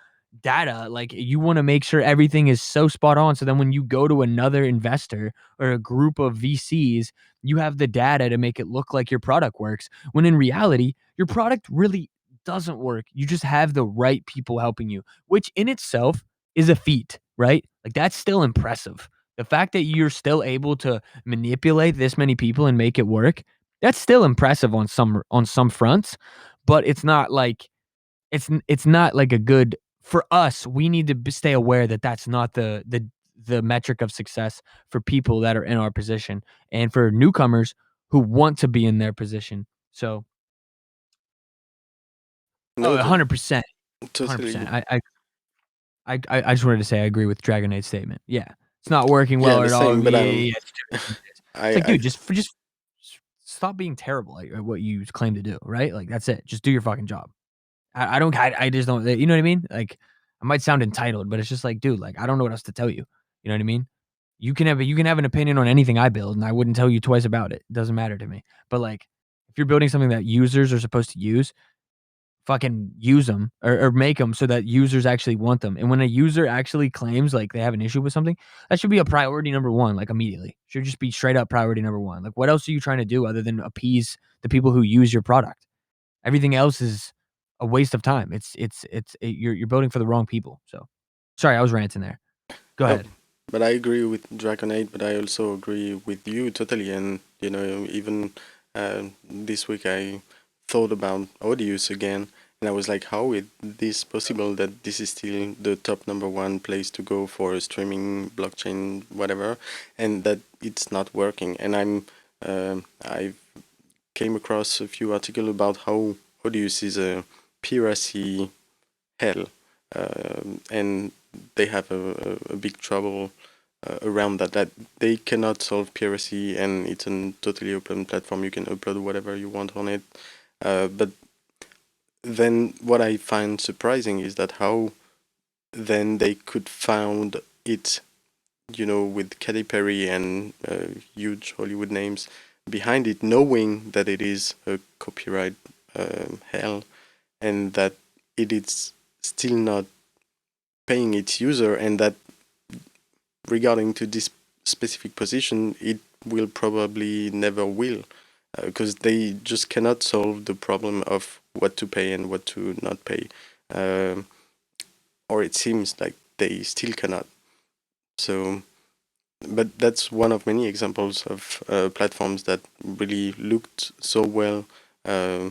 data. Like you want to make sure everything is so spot on so then when you go to another investor or a group of VCs, you have the data to make it look like your product works. When in reality, your product really doesn't work. You just have the right people helping you, which in itself is a feat, right? Like that's still impressive. The fact that you're still able to manipulate this many people and make it work, that's still impressive on some fronts, but it's not like a good for us. We need to stay aware that that's not the metric of success for people that are in our position and for newcomers who want to be in their position. So, oh, no, 100%. totally. 100%. I just wanted to say I agree with Dragon Knight's statement. Yeah. It's not working Yeah, well the at all. same. But Yeah, yeah, yeah. It's too expensive. It's like, I dude, just stop being terrible at what you claim to do, right? Like that's it. Just do your fucking job. I don't I just don't you know what I mean? Like I might sound entitled, but it's just like, dude, like I don't know what else to tell you. You know what I mean? You can have an opinion on anything I build and I wouldn't tell you twice about it. It doesn't matter to me. But like if you're building something that users are supposed to use, fucking use them or make them so that users actually want them. And when a user actually claims like they have an issue with something, that should be a priority number one, like immediately. Should just be straight up priority number one. Like, what else are you trying to do other than appease the people who use your product? Everything else is a waste of time. You're voting for the wrong people. So, sorry, I was ranting there. Go Oh, ahead. but I agree with Dragonade, but I also agree with you totally. And even this week I thought about Audius again, and I was like, how is this possible that this is still the top number one place to go for streaming, blockchain, whatever, and that it's not working? And I came across a few articles about how Audius is a piracy hell, and they have a big trouble around that they cannot solve piracy, and it's a totally open platform. You can upload whatever you want on it. But then what I find surprising is that how then they could found it, with Katy Perry and huge Hollywood names behind it, knowing that it is a copyright hell, and that it is still not paying its user, and that regarding to this specific position, it will probably never will, because they just cannot solve the problem of what to pay and what to not pay, um, or it seems like they still cannot. So, but that's one of many examples of platforms that really looked so well, uh,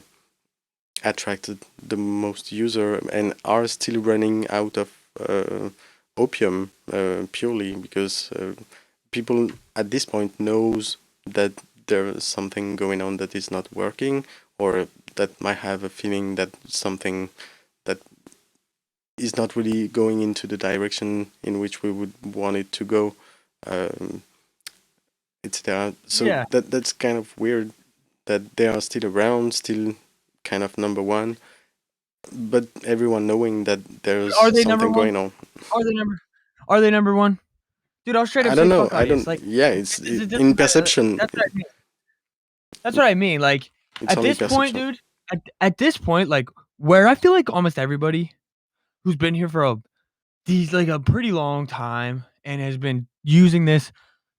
attracted the most user, and are still running out of opium, purely because people at this point knows that there's something going on that is not working, or that might have a feeling that something that is not really going into the direction in which we would want it to go. Um, etc. So Yeah. that's kind of weird that they are still around, still kind of number one, but everyone knowing that there's Are they number something one? going on. Are they number? Are they number one? Dude, I'll straight I up don't say know. fuck I audience. don't. Like, Yeah, it in doesn't matter. perception. That's what I mean. That's what I mean. Like, It's at only this point, perception. dude. At this point, like, where I feel like almost everybody who's been here for these like a pretty long time and has been using this,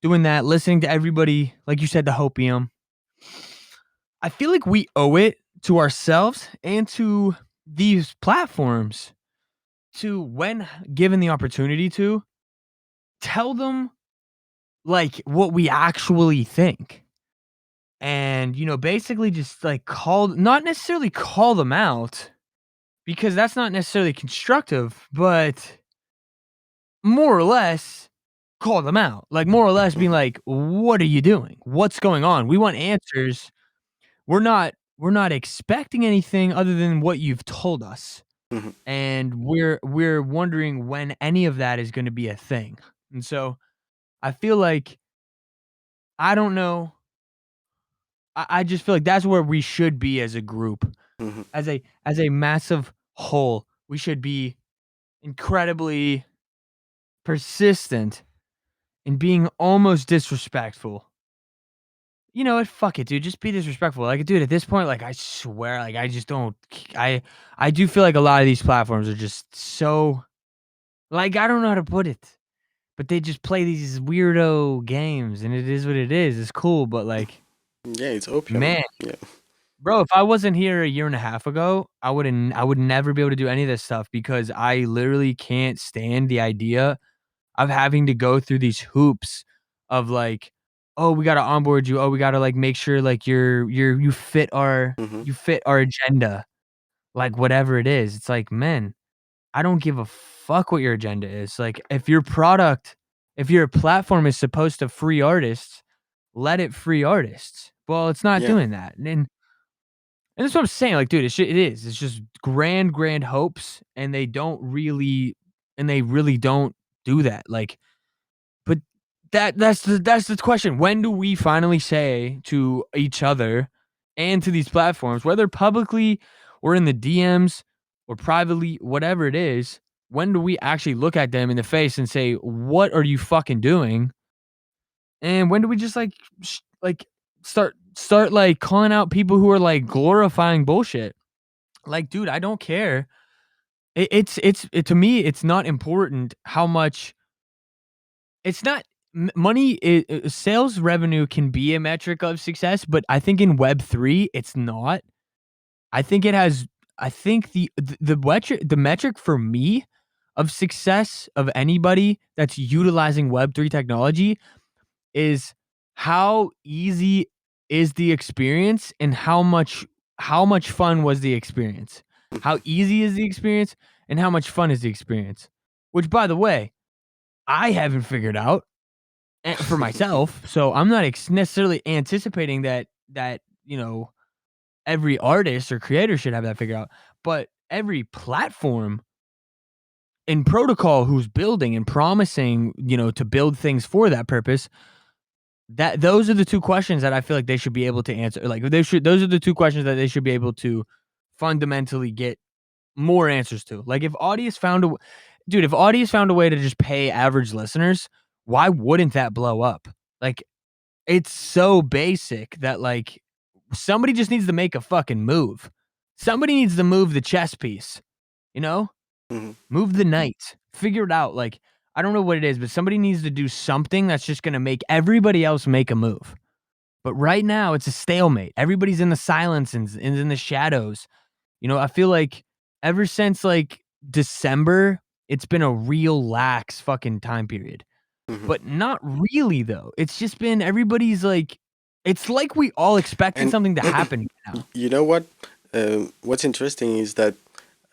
doing that, listening to everybody, like you said, the hopium. I feel like we owe it to ourselves and to these platforms to, when given the opportunity to, tell them like what we actually think. And, basically just like not necessarily call them out because that's not necessarily constructive, but more or less call them out. Like, more or less being Mhm. like, "What are you doing? What's going on? We want answers. We're not expecting anything other than what you've told us." Mhm. And we're wondering when any of that is gonna be a thing. And so, I feel like I don't know. I just feel like that's where we should be as a group, Mhm. as a massive whole. We should be incredibly persistent in being almost disrespectful. You know what? Fuck it, dude. Just be disrespectful. Like, dude, at this point, like, I swear, like, I just don't. I do feel like a lot of these platforms are just so, like, I don't know how to put it, but they just play these weirdo games, and it is what it is. It's cool, but like, Yeah, it's opium. man, Yeah. bro, if I wasn't here a year and a half ago, I would never be able to do any of this stuff because I literally can't stand the idea of having to go through these hoops of like, "Oh, we gotta onboard you. Oh, we gotta, like, make sure, like, Mhm. you fit our agenda," like, whatever it is. It's like, "Man, I don't give a fuck what your agenda is." Like, if your platform is supposed to free artists, let it free artists. Well, it's not Yeah. doing that, and that's what I'm saying, like, dude, it is. It's just grand, grand hopes, and they really don't do that, like, but that's the question. When do we finally say to each other and to these platforms, whether publicly or in the DMs or privately, whatever it is, when do we actually look at them in the face and say, "What are you fucking doing?" And when do we just like start like calling out people who are like glorifying bullshit? Like, dude, I don't care. To me, it's not important how much. It's not money. Sales revenue can be a metric of success, but I think in Web3, it's not. I think it has. I think the metric for me of success of anybody that's utilizing Web3 technology is how easy is the experience and how much fun was the experience. How Mhm. easy is the experience and how much fun is the experience? Which, by the way, I haven't figured out for myself, so I'm not necessarily anticipating that every artist or creator should have that figured out, but every platform and protocol who's building and promising, to build things for that purpose, that those are the 2 questions that I feel like they should be able to answer. Like, those are the 2 questions that they should be able to fundamentally get more answers to. Like, if Audience found a way to just pay average listeners, why wouldn't that blow up? Like, it's so basic that, like, somebody just needs to make a fucking move. Somebody needs to move the chess piece, you know? Mhm. Move the knight. Figure it out. Like, I don't know what it is, but somebody needs to do something that's just gonna make everybody else make a move. But right now, it's a stalemate. Everybody's in the silence and in the shadows. I feel like ever since, like, December, it's been a real lax fucking time period. Mhm. But not really, though. It's just been everybody's like it's like we all expected And something to happen now. you know what? What's interesting is that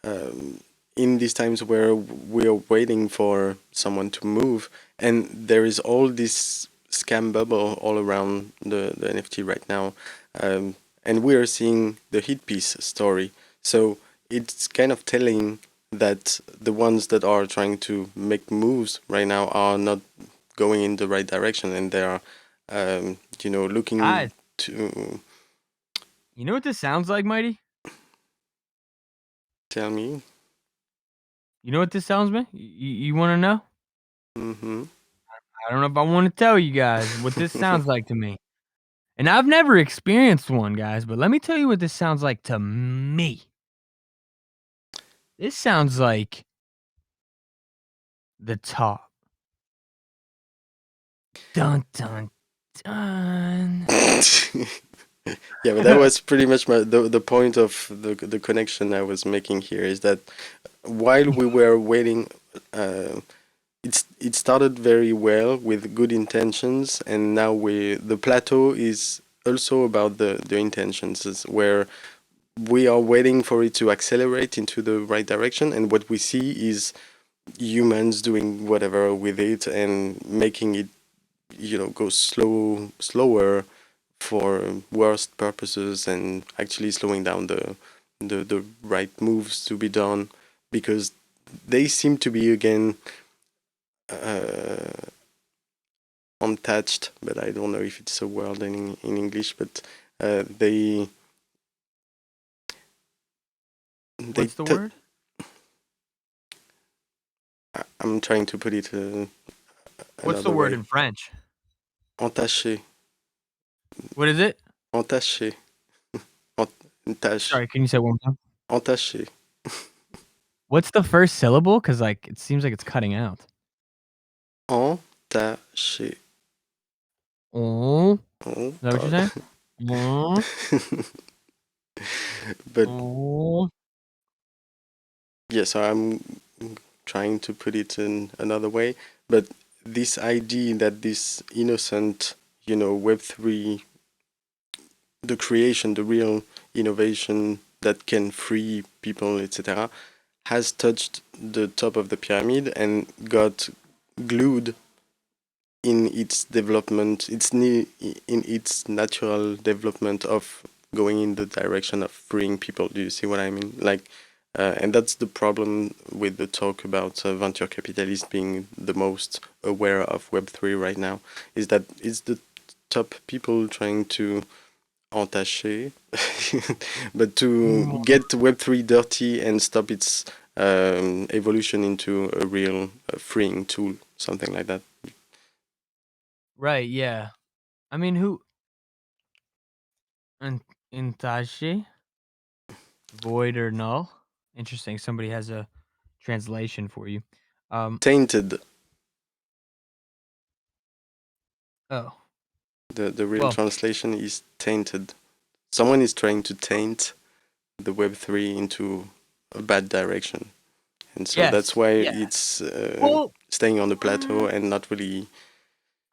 um, in these times where we are waiting for someone to move, and there is all this scam bubble all around the NFT right now, and we are seeing the hit piece story. So it's kind of telling that the ones that are trying to make moves right now are not going in the right direction, and they are, looking Guys, to you know what this sounds like, Mighty? tell me. You know what this sounds like? You want to know? Mm-hmm. I don't know if I want to tell you guys what this sounds like to me. And I've never experienced one, guys, but let me tell you what this sounds like to me. This sounds like the top. Dun dun dun. Yeah, but that was pretty much the point of the connection I was making here is that while we were waiting, it started very well with good intentions, and now the plateau is also about the intentions, where we are waiting for it to accelerate into the right direction, and what we see is humans doing whatever with it and making it, go slower for worst purposes, and actually slowing down the right moves to be done, because they seem to be again uh, untouched, but I don't know if it's a word in English, but they What's the word? I'm trying to put it What's the another word way. in French? Entaché, What is it? entaché, entaché, Sorry, can you say it one more time? entaché, What's the first syllable? Because like it seems like it's cutting out. entaché. Oh, is Oh, that what you're God. saying? Oh, But oh. yeah, so I'm trying to put it in another way. But this idea that this innocent, Web3, the creation, the real innovation that can free people, etc., has touched the top of the pyramid and got glued in its development, in its natural development of going in the direction of freeing people. Do you see what I mean? Like, and that's the problem with the talk about venture capitalists being the most aware of Web3 right now, is that it's the top people trying to entacher, but to get Web3 dirty and stop its evolution into a real freeing tool, something like that. Right, yeah. I mean, who in Intashi? Void or null? Interesting. Somebody has a translation for you. Um, Tainted. oh, The real well, translation is tainted. Someone is trying to taint the Web3 into a bad direction. And so that's yes, why yeah. it's Well, staying on the plateau mm, and not really.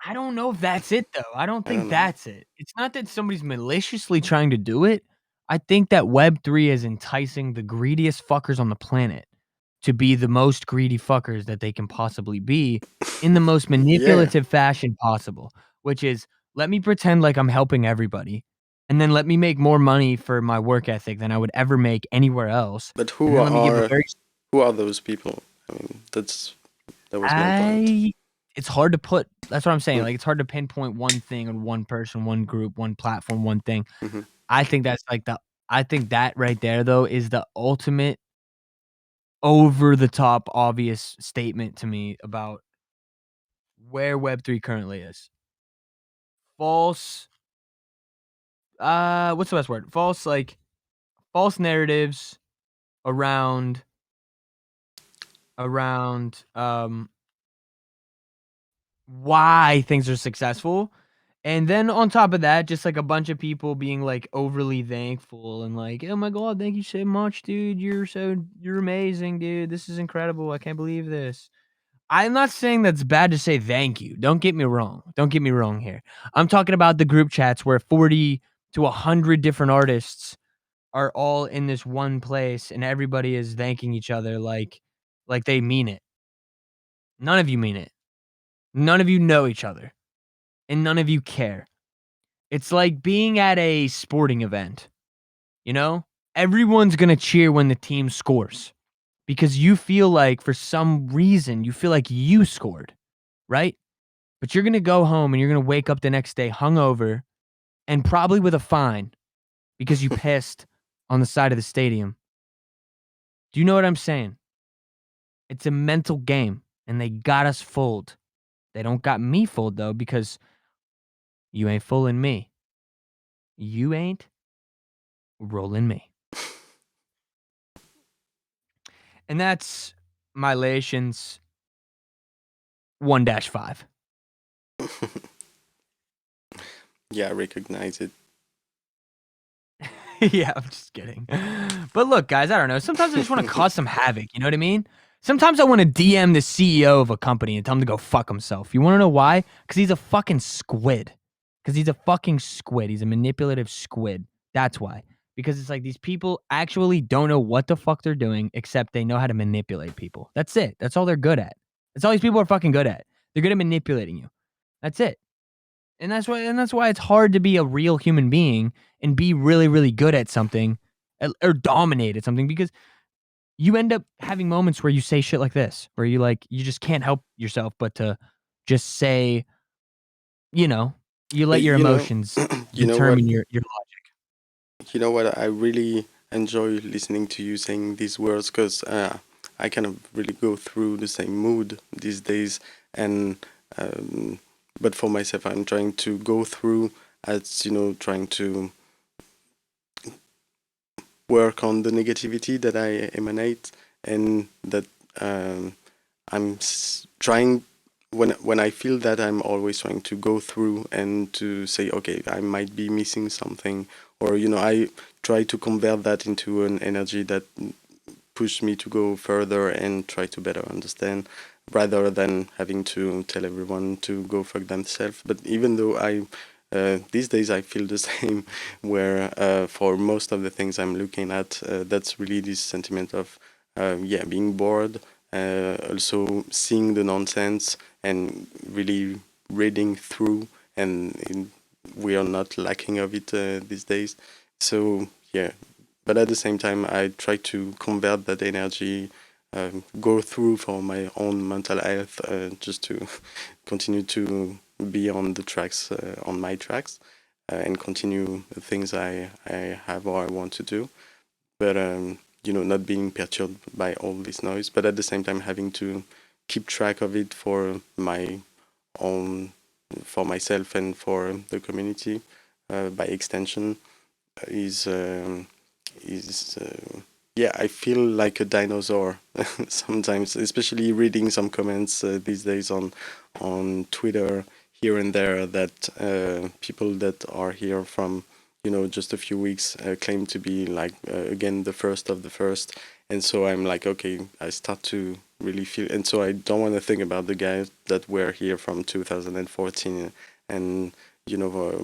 I don't know if that's it though. I don't I don't think know. that's it. It's not that somebody's maliciously trying to do it. I think that Web3 is enticing the greediest fuckers on the planet to be the most greedy fuckers that they can possibly be in the most Yeah, manipulative fashion possible, which is let me pretend like I'm helping everybody and then let me make more money for my work ethic than I would ever make anywhere else. but And then let me give a very who are those people? I mean, that was my point. I it's hard to put that's what I'm saying, Mm, like, it's hard to pinpoint one thing on one person, one group, one platform, one thing. mm-hmm. I think that's like the I think that right there, though, is the ultimate over the top obvious statement to me about where Web3 currently is. False, what's the best word? False, like, false narratives around around why things are successful. And then on top of that, just like a bunch of people being like overly thankful and like, "Oh my god, thank you so much, dude. You're amazing, dude. This is incredible. I can't believe this." I'm not saying that's bad to say thank you. Don't get me wrong. Don't get me wrong here. I'm talking about the group chats where 40 to 100 different artists are all in this one place and everybody is thanking each other like they mean it. None of you mean it. None of you know each other. and none of you care. It's like being at a sporting event, you know? Everyone's gonna cheer when the team scores because you feel like for some reason, you feel like you scored, right? But you're gonna go home and you're gonna wake up the next day hungover and probably with a fine because you pissed on the side of the stadium. Do you know what I'm saying? It's a mental game and they got us fooled. They don't got me fooled though because you ain't fooling me. You ain't rolling me. And that's my Lations 1-5. Yeah, I recognize it. Yeah, I'm just kidding. But look, guys, I don't know. Sometimes I just want to cause some havoc. You know what I mean? Sometimes I want to DM the CEO of a company and tell him to go fuck himself. You want to know why? Because he's a fucking squid. Because he's a fucking squid. He's a manipulative squid. That's why. Because it's like these people actually don't know what the fuck they're doing, except they know how to manipulate people. That's it. That's all they're good at. That's all these people are fucking good at. They're good at manipulating you. That's it. And that's why it's hard to be a real human being and be really, really good at something or dominate at something because you end up having moments where you say shit like this, where you just can't help yourself but to just say, you know, you let But your emotions you know what? determine your logic. You know what? I really enjoy listening to you saying these words because I kind of really go through the same mood these days. And um, but for myself, I'm trying to go through as trying to work on the negativity that I emanate, and that um, trying when I feel that I'm always trying to go through and to say, okay, I might be missing something, or I try to convert that into an energy that push me to go further and try to better understand, rather than having to tell everyone to go fuck themselves. But even though these days I feel the same, where for most of the things I'm looking at, that's really this sentiment of yeah, being bored, also seeing the nonsense and really reading through, and we are not lacking of it these days. So yeah, but at the same time, I try to convert that energy, go through for my own mental health, just to continue to be on the tracks, on my tracks, and continue the things I have or I want to do. But not being perturbed by all this noise, but at the same time having to keep track of it for my own, for myself and for the community, by extension, is. Is yeah, I feel like a dinosaur sometimes, especially reading some comments these days on Twitter here and there, that people that are here from just a few weeks claim to be like again the first of the first. And so I'm like, okay, I start to really feel, and so I don't want to think about the guys that were here from 2014, and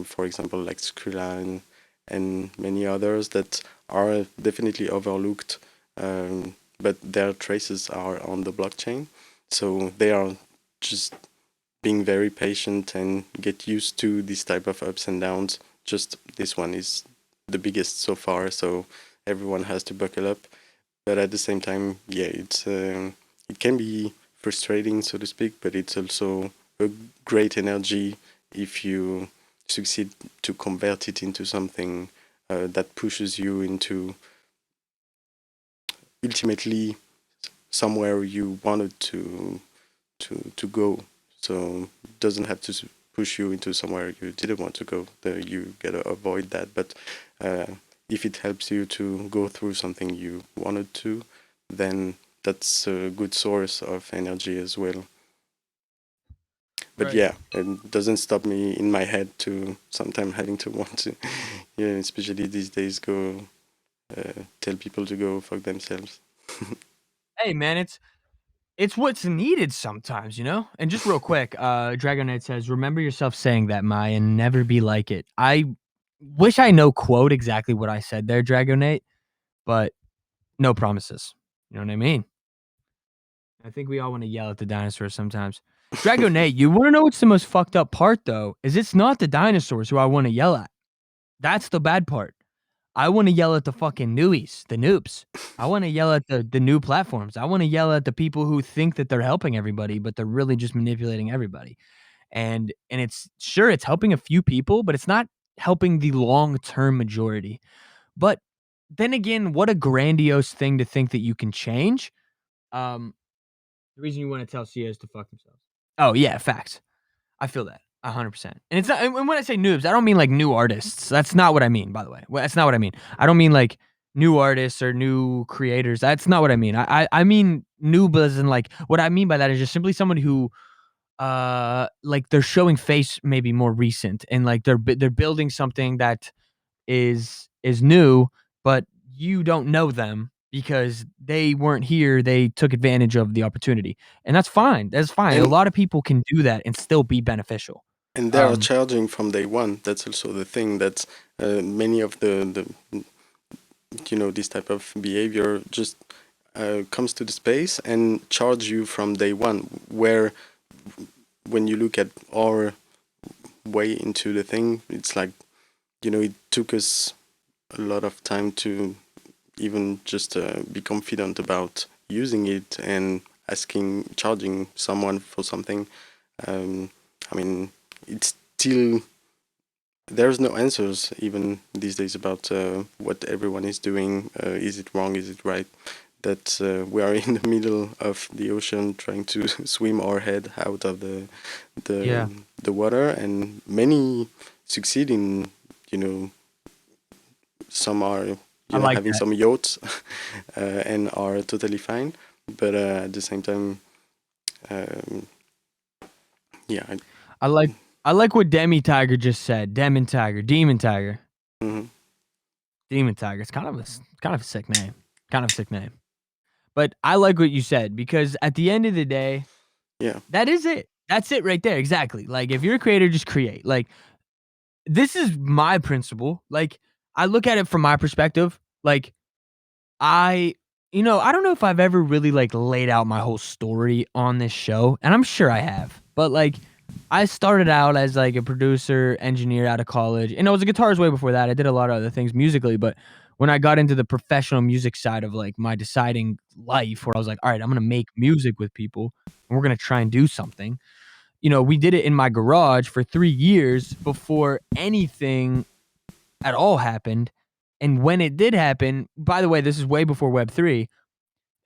for example, like Skrilla and many others that are definitely overlooked, but their traces are on the blockchain. So they are just being very patient and get used to this type of ups and downs. Just this one is the biggest so far, so everyone has to buckle up. But at the same time, yeah, it can be frustrating, so to speak, but it's also a great energy if you succeed to convert it into something that pushes you into ultimately somewhere you wanted to go. So it doesn't have to push you into somewhere you didn't want to go. You gotta avoid that. But uh, if it helps you to go through something you wanted to, then that's a good source of energy as well. But Right. yeah, it doesn't stop me in my head to sometimes having to want to, yeah, especially these days, go tell people to go fuck themselves. Hey man, it's what's needed sometimes, you know? And just real quick, Dragon Knight says, remember yourself saying that, Mai, and never be like it. I wish I know quote exactly what I said there, Dragon Knight, but no promises. You know what I mean? I think we all want to yell at the dinosaurs sometimes. Dragonate, you want to know what's the most fucked up part though? Is it's not the dinosaurs who I want to yell at. That's the bad part. I want to yell at the fucking newies, the noobs. I want to yell at the new platforms. I want to yell at the people who think that they're helping everybody, but they're really just manipulating everybody. And it's sure it's helping a few people, but it's not helping the long-term majority. But then again, what a grandiose thing to think that you can change. Um, the reason you want to tell CEOs to fuck themselves. Oh yeah, facts. I feel that 100%. And it's not. And when I say noobs, I don't mean like new artists. That's not what I mean. By the way, that's not what I mean. I don't mean like new artists or new creators. That's not what I mean. I mean noob as in like what I mean by that is just simply someone who like they're showing face maybe more recent and like they're building something that is new, but you don't know them because they weren't here. They took advantage of the opportunity, and that's fine. That's fine. A and lot of people can do that and still be beneficial. and they are Um, charging from day one. That's also the thing that many of the this type of behavior just comes to the space and charge you from day one. Where when you look at our way into the thing, it's like it took us a lot of time to even just be confident about using it and charging someone for something. Um, I mean, it's still there's no answers even these days about what everyone is doing. Is it wrong? Is it right? That we are in the middle of the ocean trying to swim our head out of yeah, the water, and many succeed in you know some are I like having that. some yachts and are totally fine, but at the same time, um, yeah. I like I like what Demi Tiger just said. Demon Tiger, Mhm. Demon Tiger. It's kind of a sick name. Kind of a sick name. But I like what you said because at the end of the day, Yeah. that is it. That's it right there. Exactly. Like if you're a creator, just create. Like this is my principle. Like I look at it from my perspective. Like I I don't know if I've ever really like laid out my whole story on this show, and I'm sure I have. But like I started out as like a producer, engineer out of college, and I was a guitarist way before that. I did a lot of other things musically, but when I got into the professional music side of like my deciding life where I was like, all right, I'm gonna make music with people and we're gonna try and do something. We did it in my garage for 3 years before anything at all happened. And when it did happen, by the way, this is way before Web3.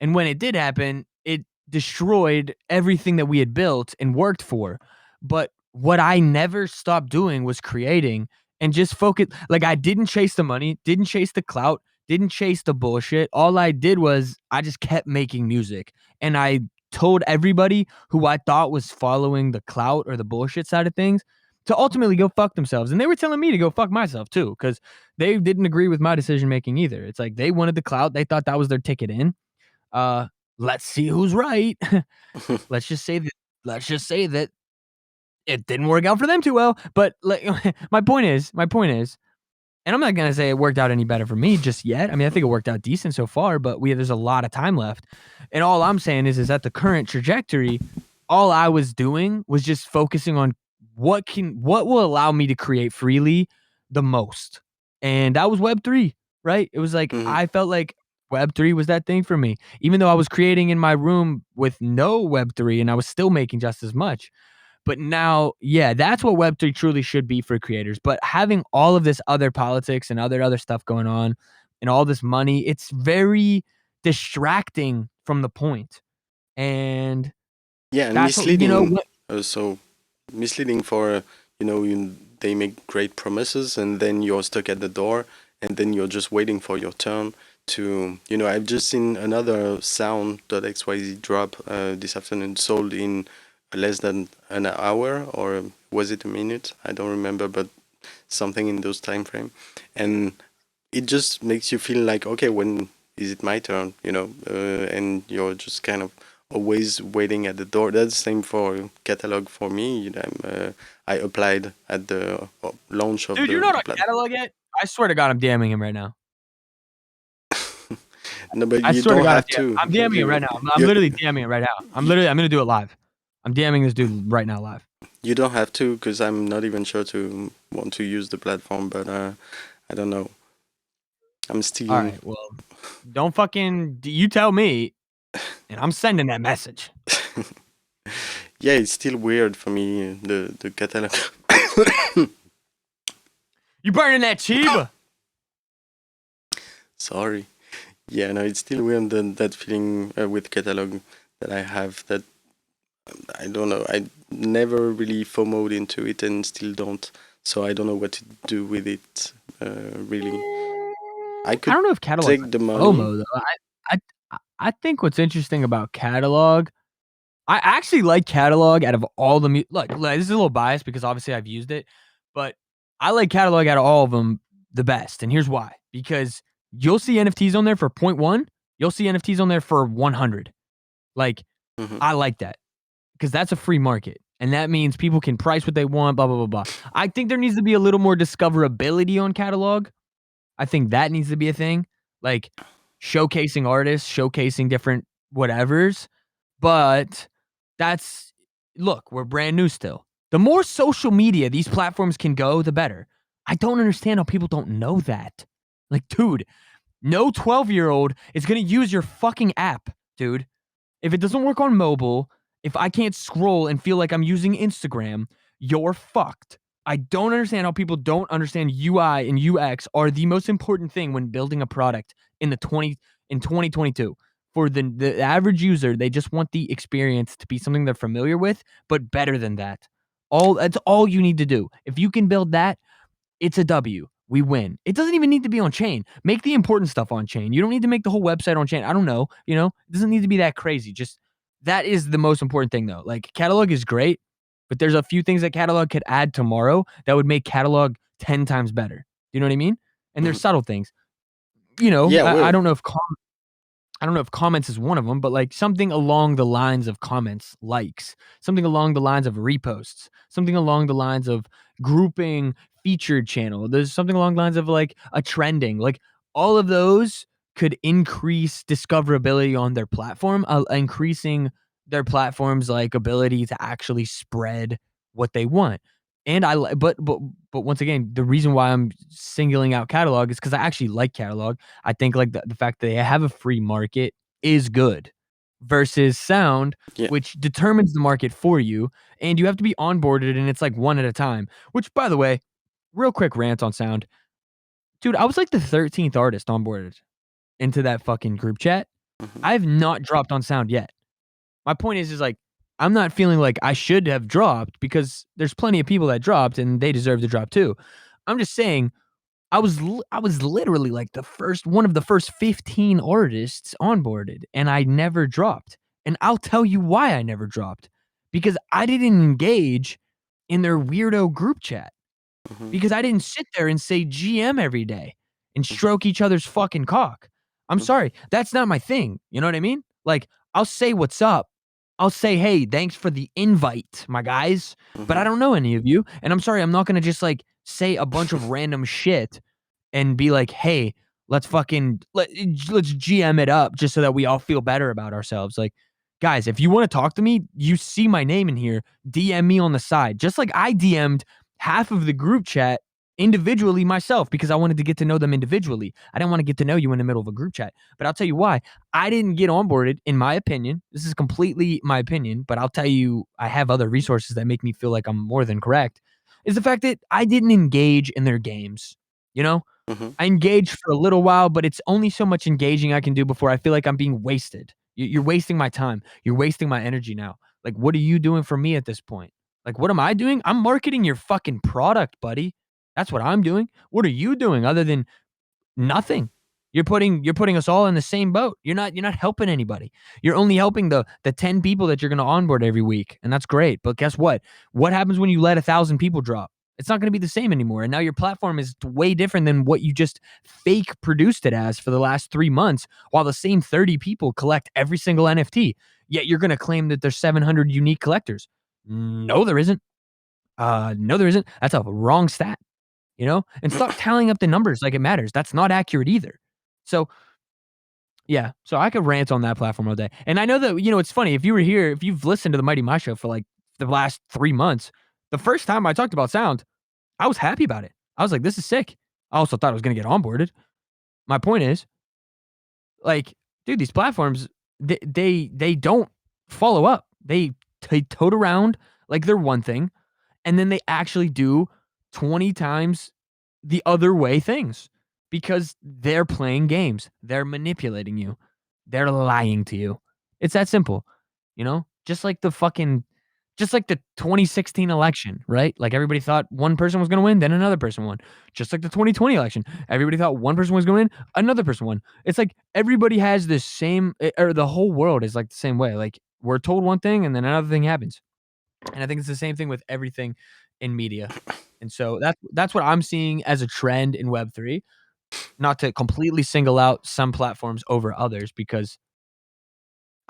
And when it did happen, it destroyed everything that we had built and worked for. But what I never stopped doing was creating and just focus. Like, I didn't chase the money, didn't chase the clout, didn't chase the bullshit. All I did was I just kept making music. And I told everybody who I thought was following the clout or the bullshit side of things to ultimately go fuck themselves. And they were telling me to go fuck myself too, because they didn't agree with my decision making either. It's like they wanted the clout, they thought that was their ticket in. uh, let's see who's right. let's just say that let's just say that it didn't work out for them too well. But like my point is, and I'm not gonna say it worked out any better for me just yet. I mean, I think it worked out decent so far, but there's a lot of time left. And all I'm saying is at the current trajectory, all I was doing was just focusing on what will allow me to create freely the most. And that was Web3, right? It was like Mhm. I felt like Web3 was that thing for me. Even though I was creating in my room with no Web3 and I was still making just as much. But now, yeah, that's what Web3 truly should be for creators. But having all of this other politics and other stuff going on and all this money, it's very distracting from the point. And Yeah, and that's what misleading. what So misleading for they make great promises and then you're stuck at the door and then you're just waiting for your turn to I've just seen another sound.xyz drop this afternoon, sold in less than an hour, or was it a minute? I don't remember, but something in those time frame. And it just makes you feel like, okay, when is it my turn? And you're just kind of always waiting at the door. That's the same for catalog for me. I applied at the launch of dude, you're the not on platform. catalog yet? I swear to God, I'm DMing him right now. No, but I you swear to don't God, have to. I'm DMing it right now. I'm You literally DMing it right now. I'm gonna do it live. I'm DMing this dude right now live. You don't have to, because I'm not even sure to want to use the platform, but I don't know. I'm All still. right. Well, don't fucking you tell me, and I'm sending that message. Yeah, it's still weird for me, the catalog. You burning that Chiba? Sorry. Yeah, no, it's still weird, that feeling with catalog that I have, that I don't know. I never really FOMO'd into it and still don't. So I don't know what to do with it, really. I I could don't know if catalog's take like the money. FOMO though. I think what's interesting about catalog, I actually like catalog out of all the look. This is a little biased because obviously I've used it, but I like catalog out of all of them the best. And here's why: because you'll see NFTs on there for 0.1, you'll see NFTs on there for 100. Like Hmm. I like that because that's a free market. And that means people can price what they want, blah, blah, blah, blah. I think there needs to be a little more discoverability on catalog. I think that needs to be a thing. Like showcasing artists, showcasing different whatevers. But that's look, we're brand new still. The more social media these platforms can go, the better. I don't understand how people don't know that. Like, dude, no 12-year-old is going to use your fucking app, dude. If it doesn't work on mobile, if I can't scroll and feel like I'm using Instagram, you're fucked. I don't understand how people don't understand UI and UX are the most important thing when building a product in the 2022. For the average user, they just want the experience to be something they're familiar with, but better than that. That's all you need to do. If you can build that, it's a W. We win. It doesn't even need to be on chain. Make the important stuff on chain. You don't need to make the whole website on chain. I don't know. It doesn't need to be that crazy. Just that is the most important thing though. Like catalog is great, but there's a few things that catalog could add tomorrow that would make catalog 10 times better. You know what I mean? And there's Hmm. subtle things. Yeah, I well, don't know if I don't know if comments is one of them, but like something along the lines of comments, likes, something along the lines of reposts, something along the lines of grouping featured channel. There's something along the lines of like a trending, like all of those could increase discoverability on their platform, increasing their platform's like ability to actually spread what they want. And but once again, the reason why I'm singling out catalog is because I actually like catalog. I think like the fact that they have a free market is good versus sound, yeah. which determines the market for you. And you have to be onboarded and it's like one at a time, which by the way, real quick rant on sound. Dude, I was like the 13th artist onboarded into that fucking group chat. Hmm. I have not dropped on sound yet. My point is like, I'm not feeling like I should have dropped because there's plenty of people that dropped and they deserve to drop too. I'm just saying I was literally like the first one of the first 15 artists onboarded and I never dropped. And I'll tell you why I never dropped. Because I didn't engage in their weirdo group chat. Hmm. Because I didn't sit there and say GM every day and Hmm. stroke each other's fucking cock. I'm sorry, that's not my thing. You know what I mean? Like, I'll say what's up. I'll say, hey, thanks for the invite, my guys. But I Hmm. don't know any of you. And I'm sorry, I'm not gonna just like say a bunch of random shit and be like, "Hey, let's GM it up just so that we all feel better about ourselves." Like, guys, if you want to talk to me, you see my name in here, DM me on the side. Just like I DM'd half of the group chat individually myself because I wanted to get to know them individually. I didn't want to get to know you in the middle of a group chat. But I'll tell you why. I didn't get onboarded in my opinion. This is completely my opinion, but I'll tell you I have other resources that make me feel like I'm more than correct. Is the fact that I didn't engage in their games. You know, Hmm. I engaged for a little while, but it's only so much engaging I can do before I feel like I'm being wasted. You're wasting my time. You're wasting my energy now. Like, what are you doing for me at this point? Like, what am I doing? I'm marketing your fucking product, buddy. That's what I'm doing. What are you doing other than nothing? You're putting us all in the same boat. You're not helping anybody. You're only helping the 10 people that you're going to onboard every week, and that's great. But guess what? What happens when you let 1,000 people drop? It's not going to be the same anymore. And now your platform is way different than what you just fake produced it as for the last 3 months while the same 30 people collect every single NFT. Yet you're going to claim that there's 700 unique collectors. No, there isn't. No, there isn't. That's a wrong stat. And stop tallying up the numbers like it matters. That's not accurate either. So Yeah, so I could rant on that platform all day. And I know that, it's funny, if you were here, if you've listened to the Mighty My show for, like, the last 3 months, the first time I talked about sound, I was happy about it. I was like, "This is sick." I also thought I was gonna get onboarded. My point is, like, dude, these platforms, they don't follow up. They tote around like they're one thing, and then they actually do 20 times the other way things because they're playing games. They're manipulating you. They're lying to you. It's that simple, you know? Just like the 2016 election, right? Like everybody thought one person was going to win, then another person won. Just like the 2020 election, everybody thought one person was going to win, another person won. It's like everybody has this same, or the whole world is like the same way. Like we're told one thing and then another thing happens. And I think it's the same thing with everything in media. And so that's what I'm seeing as a trend in Web3, not to completely single out some platforms over others because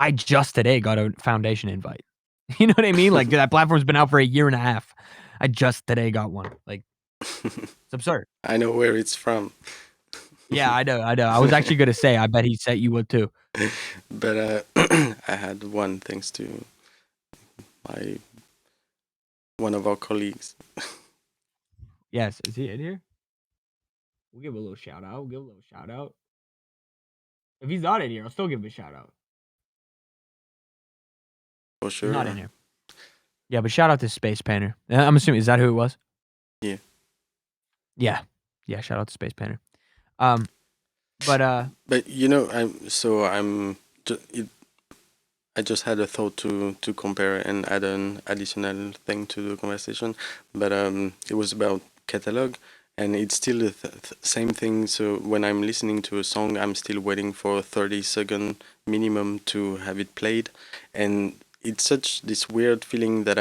I just today got a foundation invite. You know what I mean? Like that platform's been out for a year and a half. I just today got one. Like it's absurd. I know where it's from. Yeah, I know, I know. I was actually gonna say, I bet he said you would too. But I had one thanks to my one of our colleagues. Yes, is he in here? We'll give a little shout out. We'll give a little shout out. If he's not in here, I'll still give him a shout out. For He's not in sure. here. Yeah, but shout out to Space Painter. I'm assuming, is that who it was? Yeah. Yeah. Yeah, shout out to Space Painter. Um, but But I just had a thought to compare and add an additional thing to the conversation, but it was about catalog, and it's still the same thing. So when I'm listening to a song, I'm still waiting for a 30-second minimum to have it played, and it's such this weird feeling that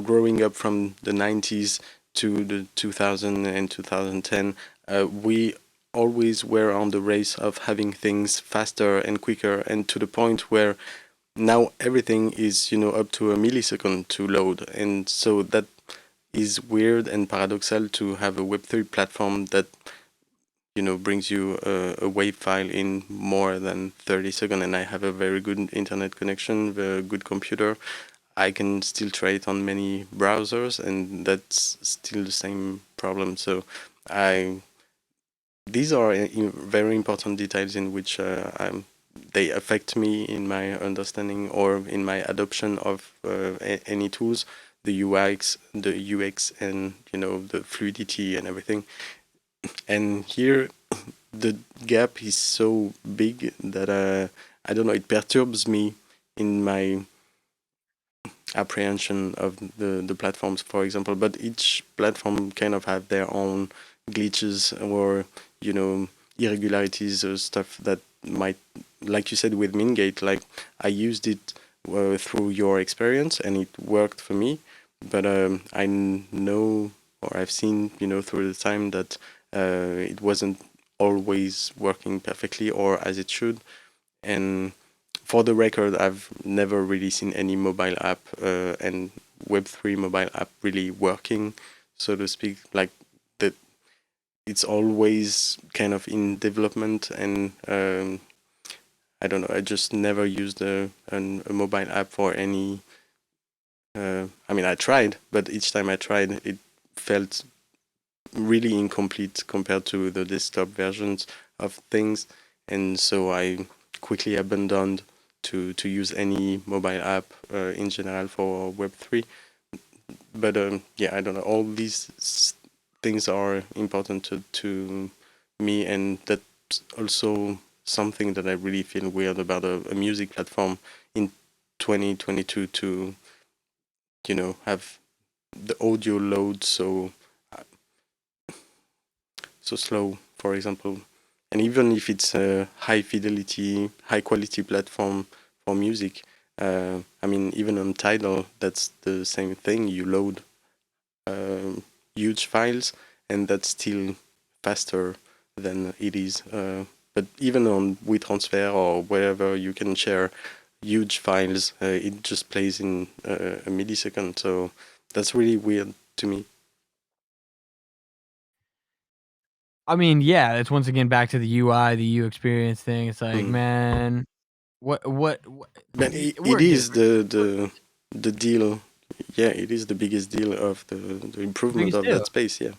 growing up from the 90s to the 2000 and 2010, we always were on the race of having things faster and quicker, and to the point where now everything is up to a millisecond to load, and so that is weird and paradoxal to have a web3 platform that brings you a wave file in more than 30 seconds. And I have a very good internet connection, very good computer. I can still try it on many browsers, and that's still the same problem. So I these are very important details in which they affect me in my understanding or in my adoption of any tools, the UX, and the fluidity and everything. And here, the gap is so big that I don't know. It perturbs me in my apprehension of the platforms, for example. But each platform kind of have their own glitches or irregularities or stuff that might, like you said with Mingate, like I used it through your experience and it worked for me. But I know, or I've seen through the time that it wasn't always working perfectly or as it should. And for the record, I've never really seen any mobile app and Web3 mobile app really working, so to speak. Like that, it's always kind of in development, and I don't know. I just never used a mobile app for any. I mean, I tried, but each time I tried, it felt really incomplete compared to the desktop versions of things, and so I quickly abandoned to use any mobile app in general for Web3. But yeah, I don't know. All these things are important to me, and that's also something that I really feel weird about a music platform in 2022 to have the audio load so slow, for example. And even if it's a high fidelity, high quality platform for music, I mean, even on Tidal, that's the same thing. You load huge files, and that's still faster than it is. But even on WeTransfer or wherever you can share huge files, it just plays in a millisecond. So that's really weird to me. I mean, yeah, it's once again back to the UI, the U experience thing. It's like, Mm. man, what But it we're is good. the deal. Yeah, it is the biggest deal of the improvement Biggest of deal. that space. Yeah.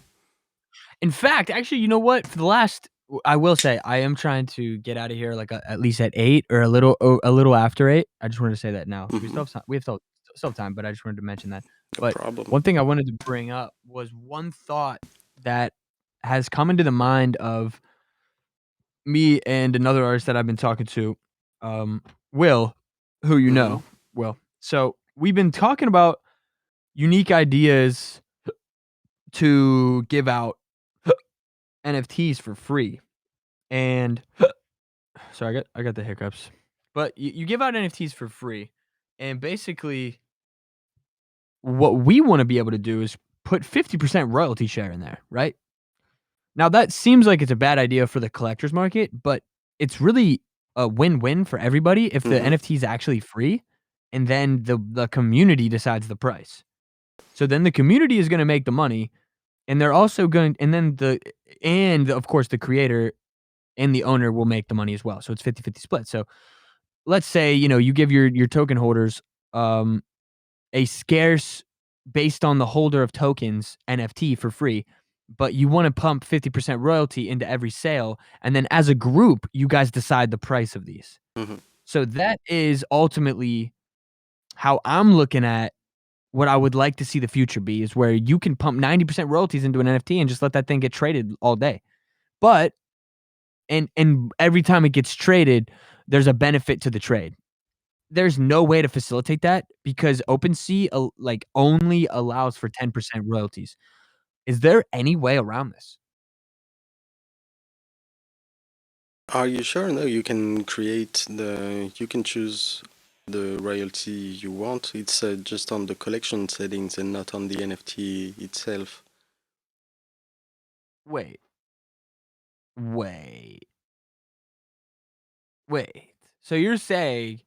In fact, actually, you know what? For the last, I will say, I am trying to get out of here like at least at 8 or a little after 8. I just wanted to say that now. We Hmm. still have time. We have still have time, but I just wanted to mention that. No But problem. one thing I wanted to bring up was one thought that has come into the mind of me and another artist that I've been talking to, Will, who you Hmm. know, Will. So we've been talking about unique ideas to give out NFTs for free. And sorry, I got the hiccups. But you give out NFTs for free, and basically, what we want to be able to do is put 50% royalty share in there, right? Now that seems like it's a bad idea for the collector's market, but it's really a win-win for everybody if the Hmm. NFT is actually free, and then the community decides the price. So then the community is going to make the money, and they're also going, and then and of course the creator and the owner will make the money as well. So it's 50-50 split. So let's say, you give your token holders, um, a scarce based on the holder of tokens NFT for free, but you wanna pump 50% royalty into every sale, and then as a group, you guys decide the price of these. Hmm. So that is ultimately how I'm looking at what I would like to see the future be, is where you can pump 90% royalties into an NFT and just let that thing get traded all day. But and every time it gets traded, there's a benefit to the trade. There's no way to facilitate that because OpenSea, like, only allows for 10% royalties. Is there any way around this? Are you sure? No, you can create you can choose the royalty you want. It's just on the collection settings and not on the NFT itself. Wait, wait, wait. So you're saying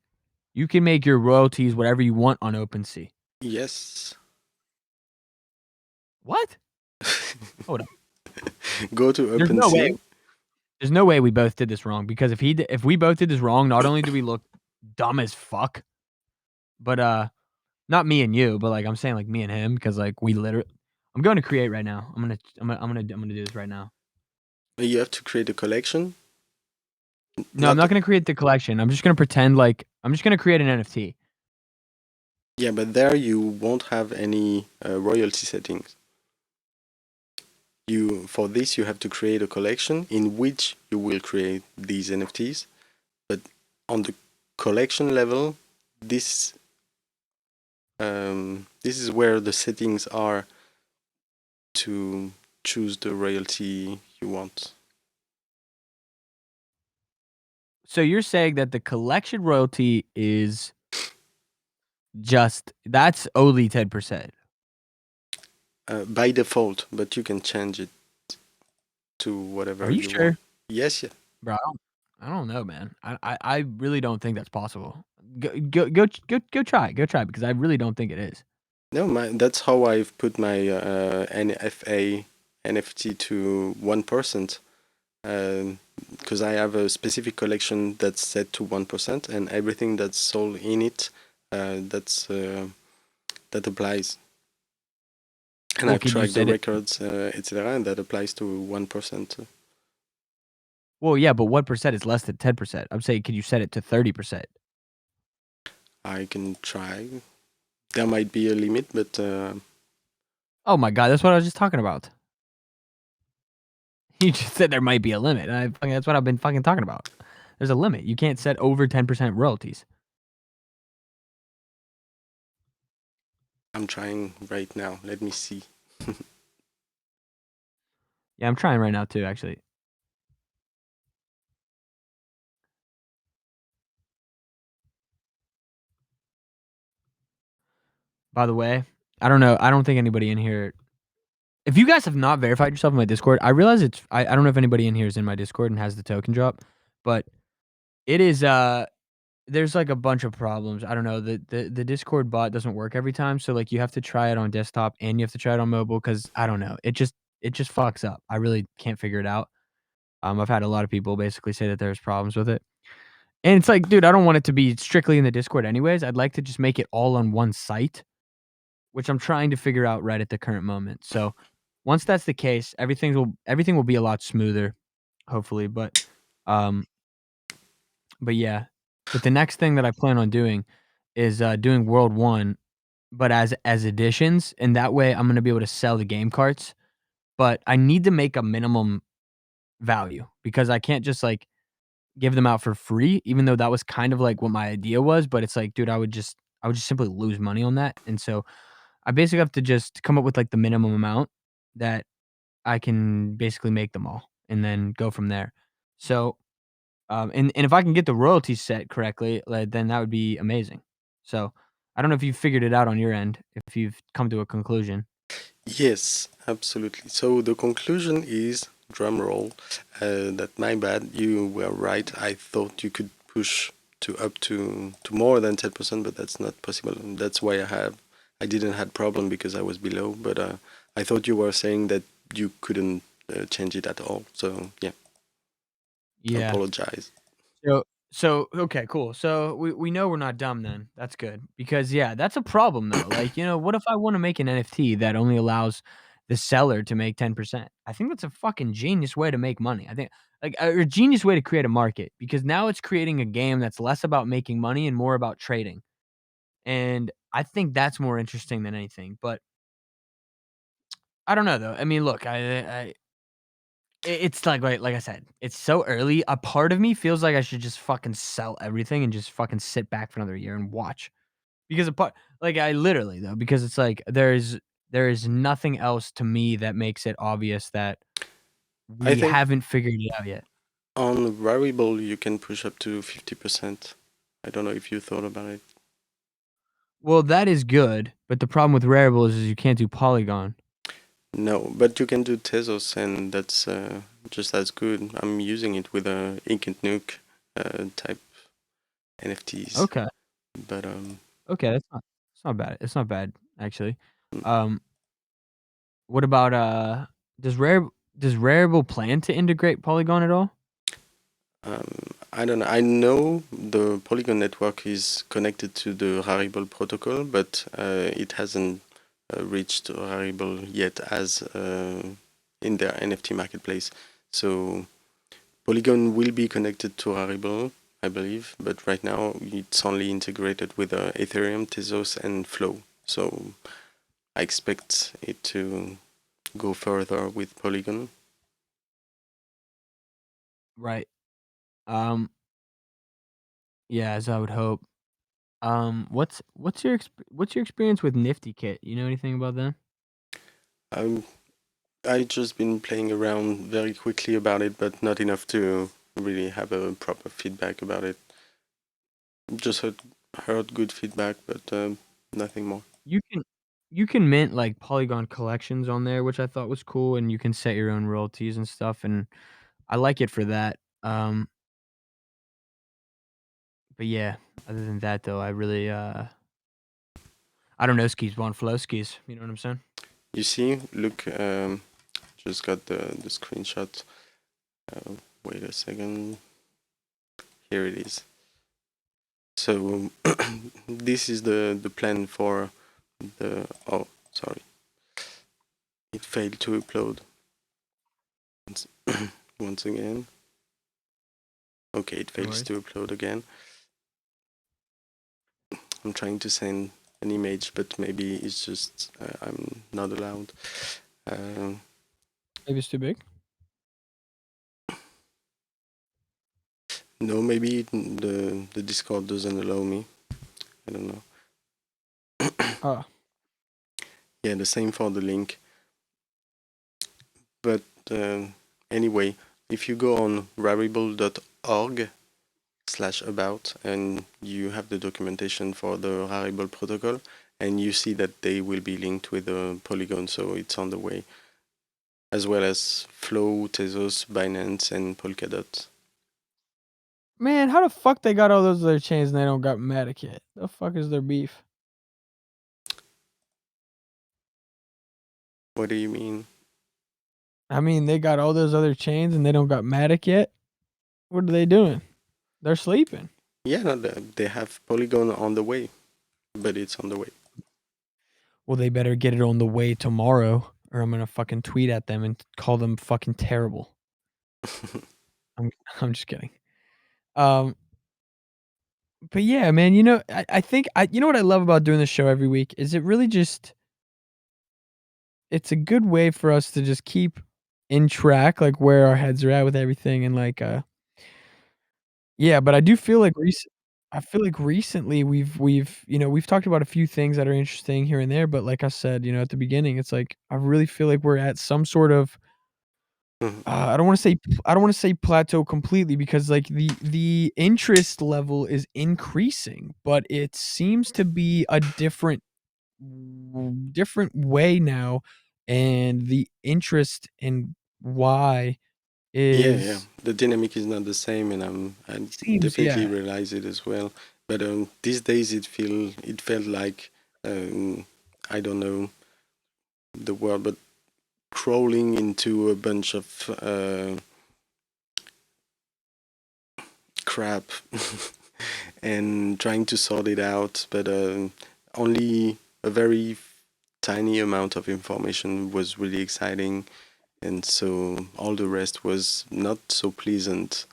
you can make your royalties whatever you want on OpenSea? Yes. What? Hold up. Go to There's no way OpenSea. there's no way we both did this wrong, because if we both did this wrong, not only do we look dumb as fuck, but, not me and you, but, like, I'm saying, like, me and him, because like, we literally, I'm going to create right now. I'm gonna do this right now. You have to create a collection. No, I'm Not not gonna create the collection. I'm just gonna pretend like I'm just gonna create an NFT. Yeah, but there you won't have any royalty settings. For this you have to create a collection in which you will create these NFTs. But on the collection level, this this is where the settings are to choose the royalty you want. So you're saying that the collection royalty is just that's only 10%. By default, but you can change it to Are whatever you you want. sure? Yes, yeah. Bro, I don't know, man. I really don't think that's possible. Go try. Go try, because I really don't think it is. No, that's how I've put my NFA NFT to 1%. Because I have a specific collection that's set to 1%, and everything that's sold in it, that applies. And Well, I've could you tracked the set it records, etc., and that applies to 1%. Well, yeah, but what percent is less than 10%? I'm saying, could you set it to 30%? I can try. There might be a limit, but Oh my god, that's what I was just talking about. You just said there might be a limit. That's what I've been fucking talking about. There's a limit. You can't set over 10% royalties. I'm trying right now. Let me see. Yeah, I'm trying right now too, actually. By the way, I don't know. I don't think anybody in here. If you guys have not verified yourself in my Discord, I realize it's. I don't know if anybody in here is in my Discord and has the token drop, but it is. There's like a bunch of problems. I don't know. The Discord bot doesn't work every time, so like you have to try it on desktop and you have to try it on mobile, because I don't know. It just it just fucks up. I really can't figure it out. I've had a lot of people basically say that there's problems with it. And it's like, dude, I don't want it to be strictly in the Discord anyways. I'd like to just make it all on one site, which I'm trying to figure out right at the current moment. So once that's the case, everything will be a lot smoother, hopefully. Um, but yeah. But the next thing that I plan on doing is doing World One, but as additions, and that way I'm gonna be able to sell the game carts. But I need to make a minimum value because I can't just like give them out for free, even though that was kind of like what my idea was. But it's like, dude, I would just simply lose money on that. And so I basically have to just come up with like the minimum amount that I can basically make them all and then go from there. So and if I can get the royalties set correctly, like, then that would be amazing. So I don't know if you've figured it out on your end, if you've come to a conclusion. Yes, absolutely. So the conclusion is, drum roll, that my bad, you were right. I thought you could push to up to more than 10%, but that's not possible. And that's why I didn't had problem because I was below. But I thought you were saying that you couldn't change it at all. So yeah, Yeah. apologize. So okay, cool. So we know we're not dumb then. That's good. Because yeah, that's a problem though. Like, what if I wanna make an NFT that only allows the seller to make 10%? I think that's a fucking genius way to make money. I think like a genius way to create a market because now it's creating a game that's less about making money and more about trading. And I think that's more interesting than anything. But I don't know though. I mean, look, it's like I said, it's so early. A part of me feels like I should just fucking sell everything and just fucking sit back for another year and watch. Because a part like, I literally though, because it's like there is nothing else to me that makes it obvious that I we think haven't figured it out yet. on variable you can push up to 50%. I don't know if you thought about it. Well, that is good, but the problem with Raribles is you can't do Polygon. No, but you can do Tezos, and that's just as good. I'm using it with a Ink and Nuke type NFTs, Okay, but okay, it's not bad. It's not bad actually. mm, Um, what about does Rare does Rarible plan to integrate Polygon at all? I don't know. I know the Polygon network is connected to the Rarible protocol, but it hasn't reached Rarible yet as in their NFT marketplace. So Polygon will be connected to Rarible, I believe, but right now it's only integrated with Ethereum, Tezos, and Flow. So I expect it to go further with Polygon. Right. Um, yeah, as I would hope. What's your experience with Nifty Kit? You know anything about that? I'm I just been playing around very quickly about it, but not enough to really have a proper feedback about it. Just heard good feedback, but nothing more. You can you can mint like Polygon collections on there, which I thought was cool, and you can set your own royalties and stuff, and I like it for that. But yeah, other than that though, I don't know skis, want flow skis. You know what I'm saying? You see, look, just got the screenshot. Uh, Wait a second. Here it is. So this is the plan for the. Oh, sorry, it failed to upload once, once again. Okay, it No fails worries. to upload again. I'm trying to send an image, but maybe it's just I'm not allowed. Uh, Maybe it's too big. no, maybe the Discord doesn't allow me. I don't know. Oh, Yeah, the same for the link. But anyway, if you go on rarible.org/about and you have the documentation for the Rarible protocol, and you see that they will be linked with the Polygon, so it's on the way, as well as Flow, Tezos, Binance, and Polkadot. man, how the fuck they got all those other chains and they don't got Matic yet? The fuck is their beef? What do you mean? I mean, they got all those other chains and they don't got Matic yet. What are they doing? They're sleeping. Yeah, no, they have Polygon on the way, but it's on the way. Well, they better get it on the way tomorrow, or I'm gonna fucking tweet at them and call them fucking terrible. I'm I'm just kidding. Um, but yeah, man, I think you know what I love about doing this show every week is it really just it's a good way for us to just keep in track, like, where our heads are at with everything and, like, yeah, but I do feel like I feel like recently we've talked about a few things that are interesting here and there, but like I said, at the beginning, it's like, I really feel like we're at some sort of Mhm. I don't wanna say plateau completely because, like, the interest level is increasing, but it seems to be a different way now, and the interest in why Yeah, yeah. is The dynamic is not the same, and I seems definitely yeah. realize it as well. But these days it felt like I don't know the word, but crawling into a bunch of crap and trying to sort it out. But only a very tiny amount of information was really exciting, and so all the rest was not so pleasant.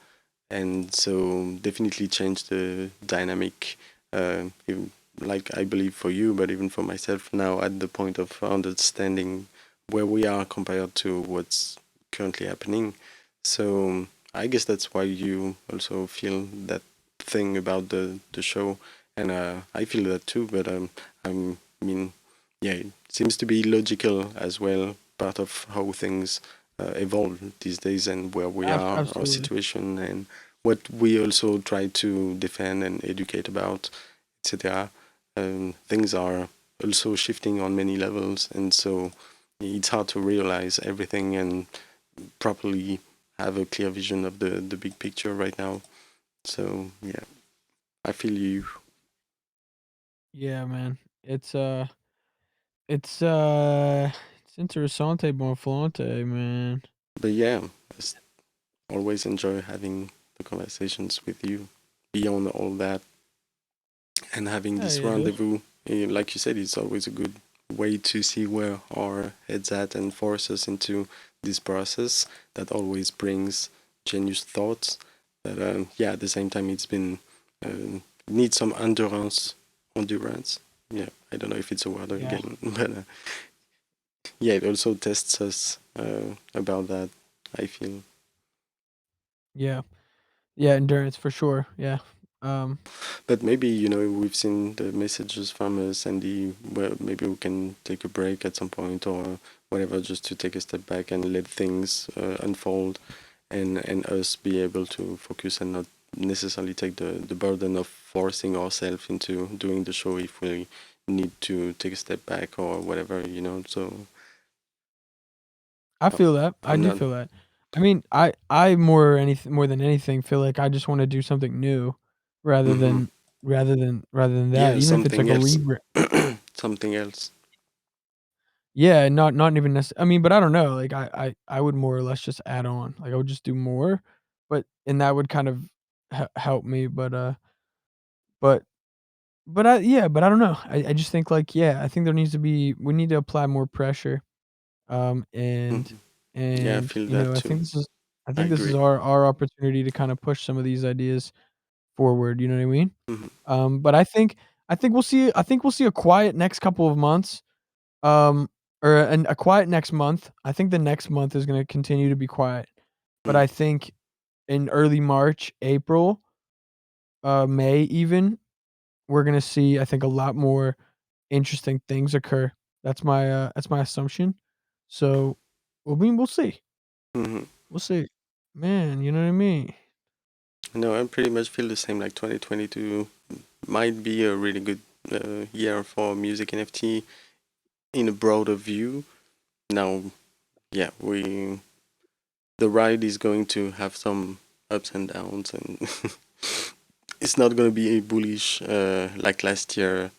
And so definitely changed the dynamic, like I believe for you, but even for myself now at the point of understanding where we are compared to what's currently happening. So I guess that's why you also feel that thing about the show, and I feel that too. But I mean, yeah, it seems to be logical as well, part of how things evolve these days and where we are, our Absolutely. situation, and what we also try to defend and educate about, etc. Things are also shifting on many levels, and so it's hard to realize everything and properly have a clear vision of the big picture right now. So yeah, I feel you. Yeah, man. It's interessante bon flante, man. But yeah, I always enjoy having the conversations with you. Beyond all that, and having Yeah, this yeah, dude. rendezvous, like you said, it's always a good way to see where our heads at and force us into this process that always brings genius thoughts. But yeah, at the same time, it's been needs some endurance. Yeah, I don't know if it's a word Yeah. again, but yeah, it also tests us about that. I feel. Yeah. Yeah, endurance for sure. Yeah. Um, But maybe, we've seen the messages from Sandy. Well, maybe we can take a break at some point or whatever, just to take a step back and let things unfold, and us be able to focus and not necessarily take the burden of forcing ourselves into doing the show if we need to take a step back or whatever. So I uh, feel that. I I'm do not. feel that. I mean, I more than anything feel like I just want to do something new rather Hmm. than rather than that, Yeah, even if it's like something a else. rebrand. Something else. Yeah, not even I mean, but I don't know, like, I would more or less just add on, like, I would just do more, but and that would kind of help me, but but I don't know, I just think, like, yeah, I think we need to apply more pressure, and Hmm. Yeah, I feel that too. I I think this is agree. our opportunity to kinda push some of these ideas forward, you know what I mean? Hmm. But I think we'll see a quiet next couple of months. Um, or a quiet next month. I think the next month is gonna continue to be quiet, but Hmm. I think in early March, April, May even, we're gonna see, I think, a lot more interesting things occur. That's my assumption. So, I mean, we'll see. Hmm. We'll see. Man, you know what I mean? No, I pretty much feel the same. Like 2022 might be a really good year for music NFT in a broader view. Now, yeah, the ride is going to have some ups and downs, and it's not going to be a bullish like last year.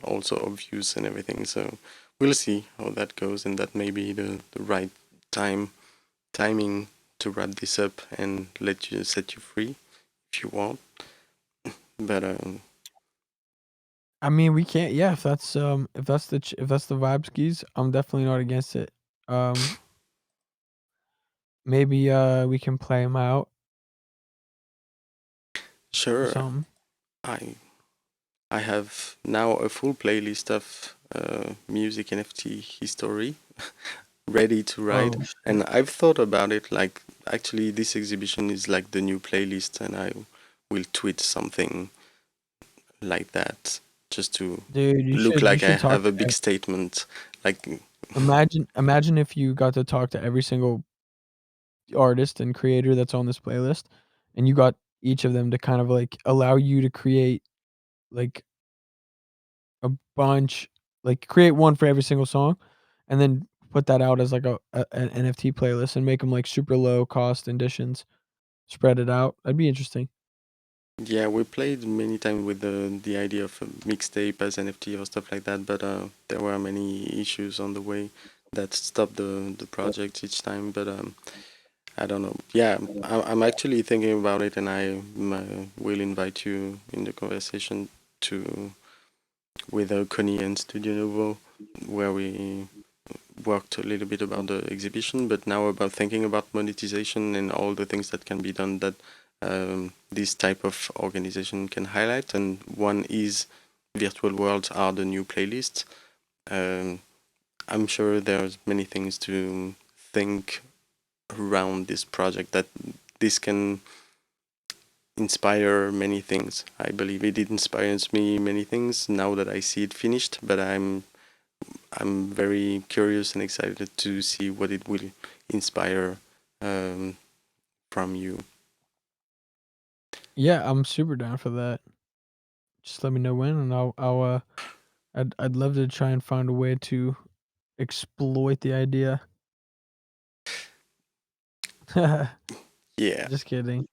Also obvious and everything. So we'll see how that goes, and that may be the right time timing to wrap this up and set you free if you want. But I mean, we can't. Yeah, if that's the vibe skis, I'm definitely not against it. Um, maybe we can play them out or sure, something. I I have now a full playlist of music NFT history ready to write, Oh and shit, I've thought about it. Like, actually, this exhibition is like the new playlist, and I will tweet something like that just to dude, look you like I should talk have a to big statement. Like, imagine if you got to talk to every single artist and creator that's on this playlist, and you got each of them to kind of like allow you to create like a bunch, like create one for every single song, and then put that out as like an NFT playlist and make them like super low cost editions. Spread it out. That'd be interesting. yeah, we played many times with the idea of a mixtape as NFT or stuff like that, but there were many issues on the way that stopped the project each time. But I don't know. Yeah, I'm actually thinking about it, and I will invite you in the conversation to with Connie and Studio Novo, where we worked a little bit about the exhibition, but now about thinking about monetization and all the things that can be done that this type of organization can highlight. And one is virtual worlds are the new playlists. Um, I'm sure there's many things to think around this project that this can inspire many things. I believe it inspires me many things now that I see it finished, but I'm very curious and excited to see what it will inspire um, from you. Yeah, I'm super down for that. Just let me know when, and I'd love to try and find a way to exploit the idea. Yeah, Just kidding.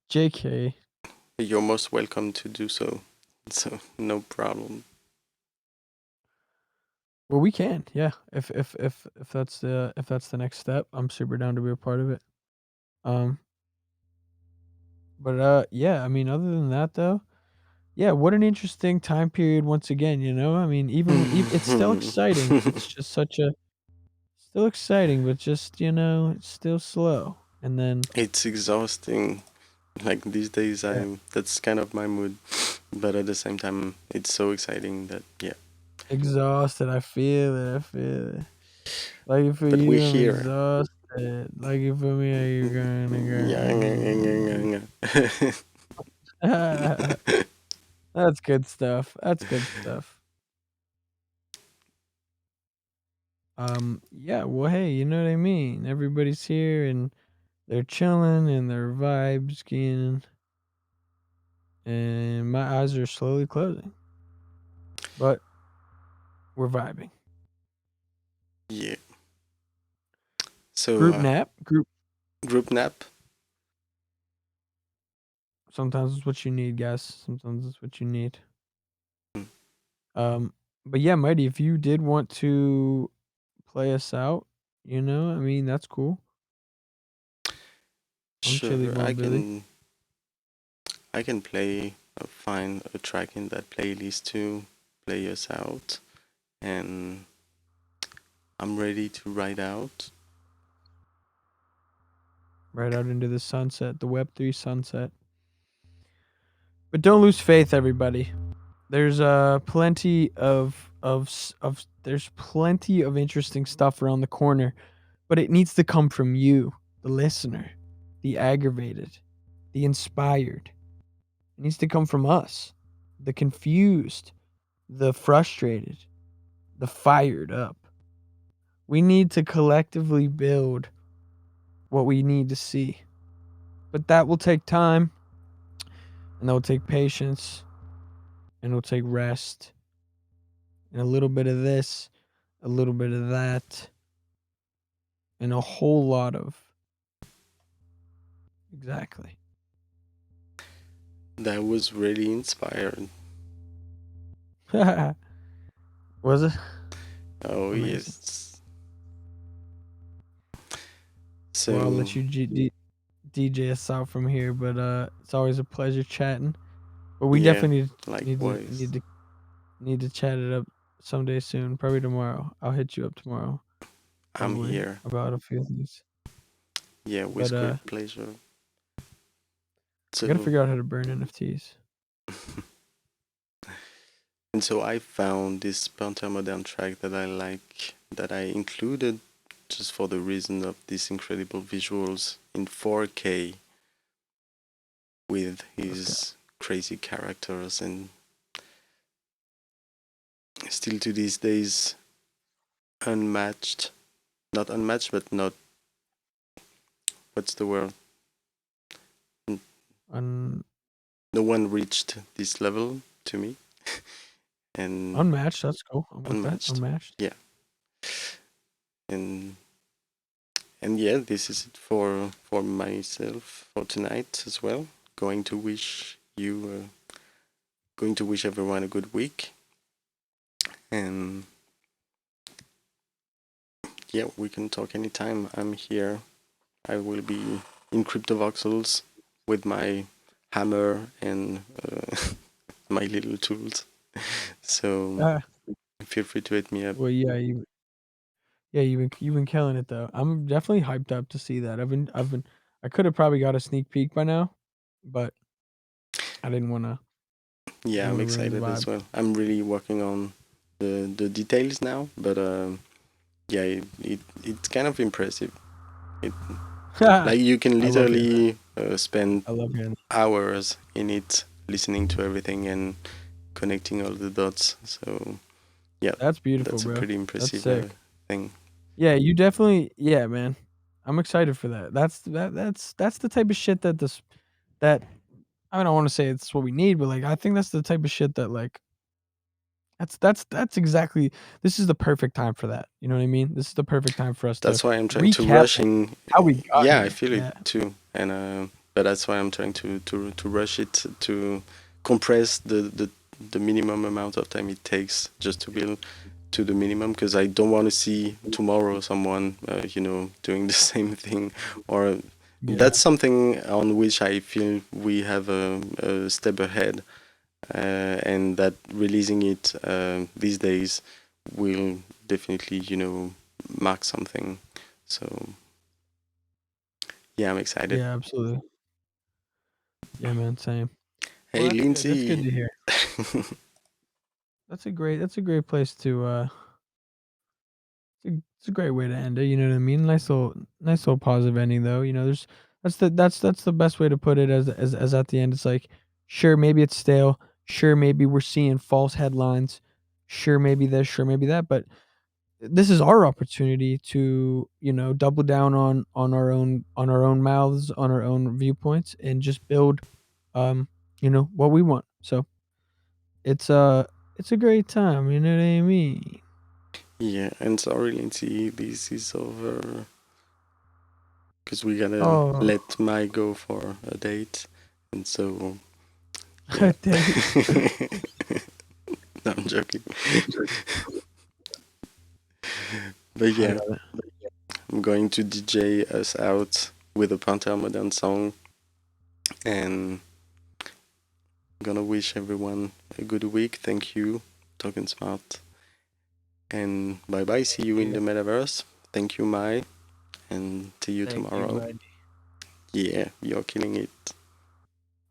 JK. you're most welcome to do so. So no problem. Well, we can. Yeah. If that's the next step, I'm super down to be a part of it. Um, but yeah, I mean, other than that though, yeah, what an interesting time period once again, you know? I mean, it's still exciting. It's just such a still exciting, but just, it's still slow. And then It's exhausting. Like these days, yeah, I that's kind of my mood. But at the same time, it's so exciting that yeah. exhausted. I feel it. I feel it. Like for But we're you, I'm here. exhausted. Like for me, are you Yeah. gonna go? That's good stuff. That's good stuff. Yeah, well, hey, you know what I mean? Everybody's here and they're chilling and they're vibes skiing, and my eyes are slowly closing, but we're vibing. Yeah. So Group nap, group. group nap. Sometimes it's what you need, guys. Sometimes it's what you need. Mm, Um, but yeah, Mighty, if you did want to play us out, I mean, that's cool. I'm chilly sure, bone Billy. I can play find a track in that playlist to play us out, and I'm ready to ride out. Right out into the sunset, the Web3 sunset. But don't lose faith, everybody. There's plenty of there's plenty of interesting stuff around the corner, but it needs to come from you, the listener, the aggravated, the inspired. It needs to come from us, the confused, the frustrated, the fired up. We need to collectively build what we need to see. But that will take time, and that will take patience, and it'll take rest, and a little bit of this, a little bit of that, and a whole lot of exactly. That was really inspired. Was it Oh amazing? yes. Well, I'll So let you DJ us out from here, but it's always a pleasure chatting. But we yeah, definitely need to likewise. need to chat it up someday soon, probably tomorrow. I'll hit you up tomorrow, I'm probably here. about a few things. Yeah, But with great pleasure. I gotta So figure out how to burn NFTs. and so I found this Modern track that I like, that I included just for the reason of these incredible visuals in 4K with Okay. his crazy characters, and still to these days unmatched. Not unmatched, but not, what's the word? Un No one reached this level to me, and Unmatched. That's cool. I'm with that. unmatched. Unmatched. Yeah, and yeah, this is it for myself for tonight as well. Going to wish you, going to wish everyone a good week, and yeah, we can talk anytime. I'm here. I will be in Cryptovoxels with my hammer and my little tools. So Ah, feel free to hit me up. well, yeah, you've been killing it though. I'm definitely hyped up to see that. I could have probably got a sneak peek by now, but I didn't wanna I Yeah, didn't I'm wanna ruin the excited as vibe. well. I'm really working on the details now, but yeah, it's kind of impressive. It, like you can I love hearing that. literally spend I love hearing that. hours in it, listening to everything and connecting all the dots. So yeah, That's beautiful, that's a bro. pretty That's impressive sick. thing. Yeah, you definitely yeah, man. I'm excited for that. That's the type of shit that I don't wanna say it's what we need, but, like, I think that's the type of shit that, like that's exactly this is the perfect time for that, you know what I mean? This is the perfect time for us to That's why I'm trying to recap rush on in. how we got Yeah, I here. feel it Yeah. too, and but that's why I'm trying to rush it, to compress the minimum amount of time it takes just to build to the minimum, because I don't want to see tomorrow someone doing the same thing, or Yeah. that's something on which I feel we have a step ahead, and that releasing it these days will definitely mark something. So yeah, I'm excited. Yeah, absolutely. Yeah, man, same. Well, Hey, that's good. That's good Lindsay. to hear. That's a great place to, it's a great way to end it, you know what I mean? Nice little positive ending though, you know, there's that's the best way to put it as at the end. It's like, sure, maybe it's stale, sure, maybe we're seeing false headlines, sure, maybe this, sure, maybe that, but this is our opportunity to, you know, double down on our own mouths, on our own viewpoints, and just build, um, you know, what we want. So it's it's a great time, you know what I mean? Yeah, and sorry, Lindsay, this is over because we gotta Oh, let Mai go for a date, and so yeah. date. No, I'm joking. But I yeah, love it. I'm going to DJ us out with a Panther Modern song, and I'm gonna wish everyone a good week. Thank you, Talking Smart, and bye bye. See you in Yeah. the metaverse. Thank you, Mai, and see you Thank you, tomorrow. bud. Yeah, you're killing it.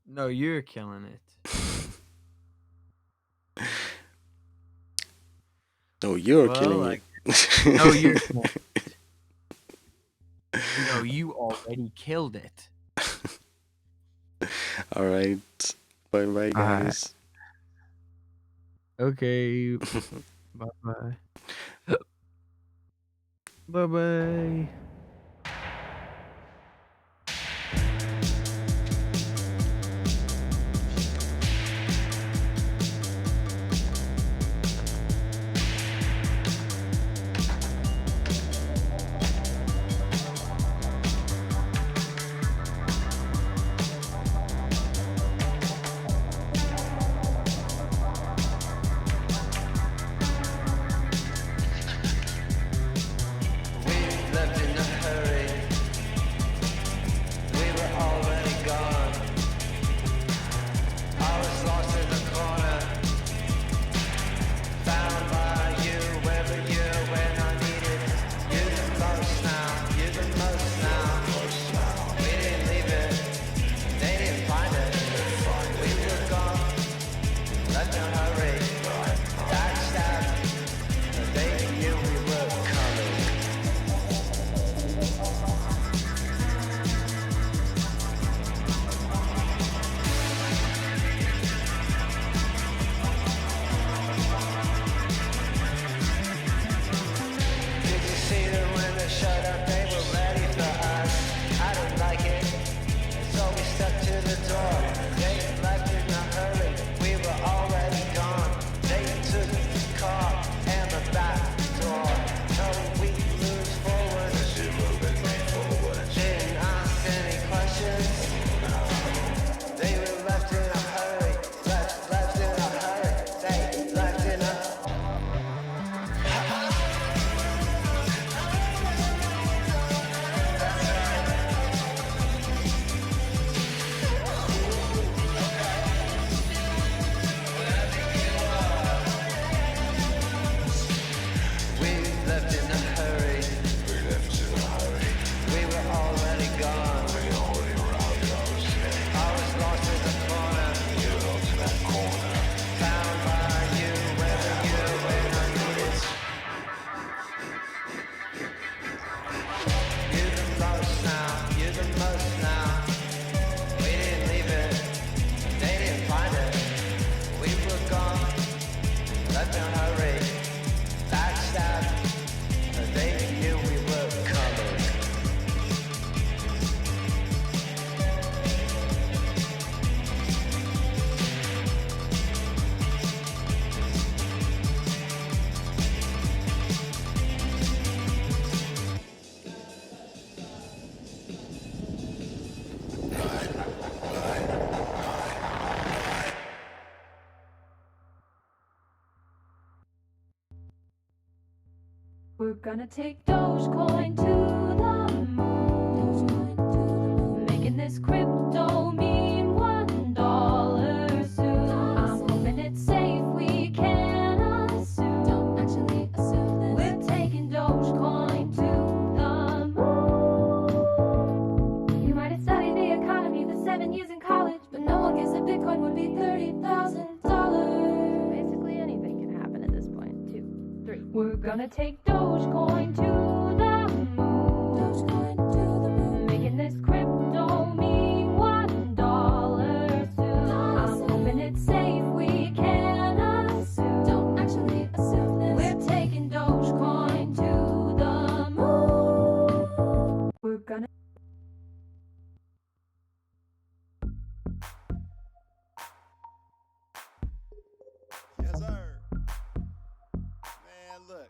No, you're killing it. No, you're Well, killing like, it. no, you're killing it. No, you already killed it. All right. Bye bye, Alright. guys. Okay. Bye-bye. Bye-bye. Left in the gone. I was lost in the corner. Found by you when I needed. You're the most now. You're the most now. We didn't leave it. They didn't find it. We were gone. Let them hurry. Backstab. They knew we were coming. We're gonna take Dogecoin to the moon, making this crypto mean $1 soon. I'm hoping it's safe, we can assume. Don't actually assume this. We're taking Dogecoin to the moon. You might have studied the economy for 7 years in college, but no one guessed that Bitcoin would be $30,000. Basically anything can happen at this point. 2, 3. We're gonna take Dogecoin to the moon. Dogecoin to the moon. Making this crypto mean $1 soon. I'm hoping it's safe, we can assume. Don't actually assume this. We're taking Dogecoin to the moon. We're gonna Yes, sir. Man, look.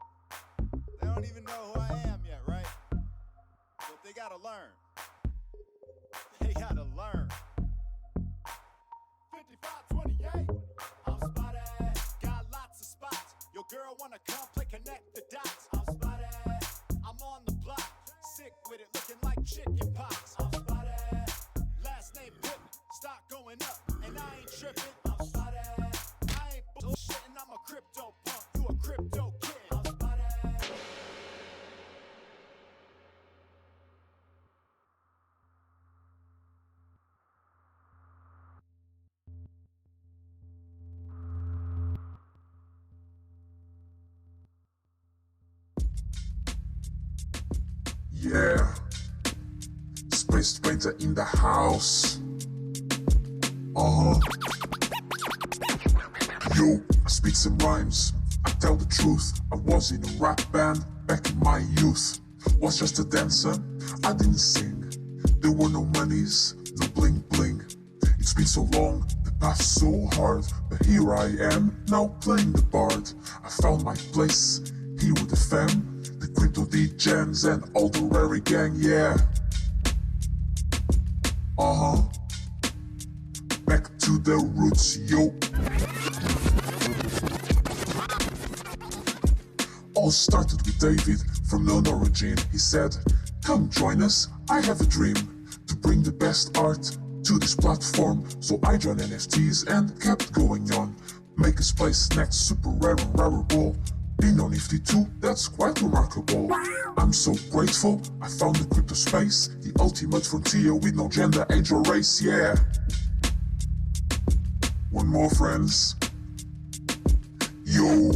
They don't even know who I am yet, right? But they gotta learn. They gotta learn. 5528. I'm spotted. Got lots of spots. Your girl wanna come play connect the dots. I'm spotted. I'm on the block. Sick with it, looking like chicken pox. I'm spotted. Last name Pippen. Stock going up, and I ain't tripping. I'm spotted. I ain't bullshitting. I'm a crypto punk. You a crypto kid. I'm spotted. Yeah, Space Painter in the house. Yo, I speak some rhymes. I tell the truth. I was in a rap band back in my youth. Was just a dancer. I didn't sing. There were no monies, no bling bling. It's been so long, the path so hard. But here I am, now playing the bard. I found my place here with the fam. The crypto D-Gens and all the rare gang, yeah. Back to the roots, yo. All started with David from known origin. He said, come join us, I have a dream to bring the best art to this platform. So I joined NFTs and kept going on. Make us place next super rare and rareable. Being on Nifty too, that's quite remarkable. I'm so grateful I found the crypto space, the ultimate frontier with no gender, age or race, yeah. One more, friends. Yo.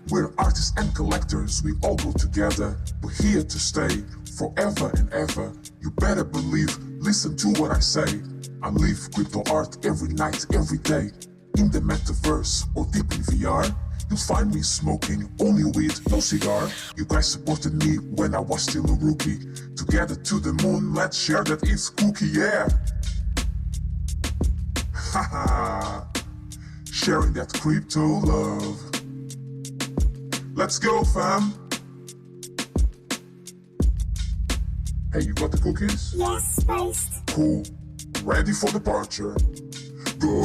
We're artists and collectors, we all go together. We're here to stay forever and ever. You better believe, listen to what I say. I live crypto art every night, every day. In the metaverse or deep in VR, you'll find me smoking only weed, no cigar. You guys supported me when I was still a rookie. Together to the moon, let's share that it's cookie, yeah. Haha, sharing that crypto love. Let's go, fam. Hey, you got the cookies? Yes, spaced. Cool. Ready for departure. Go!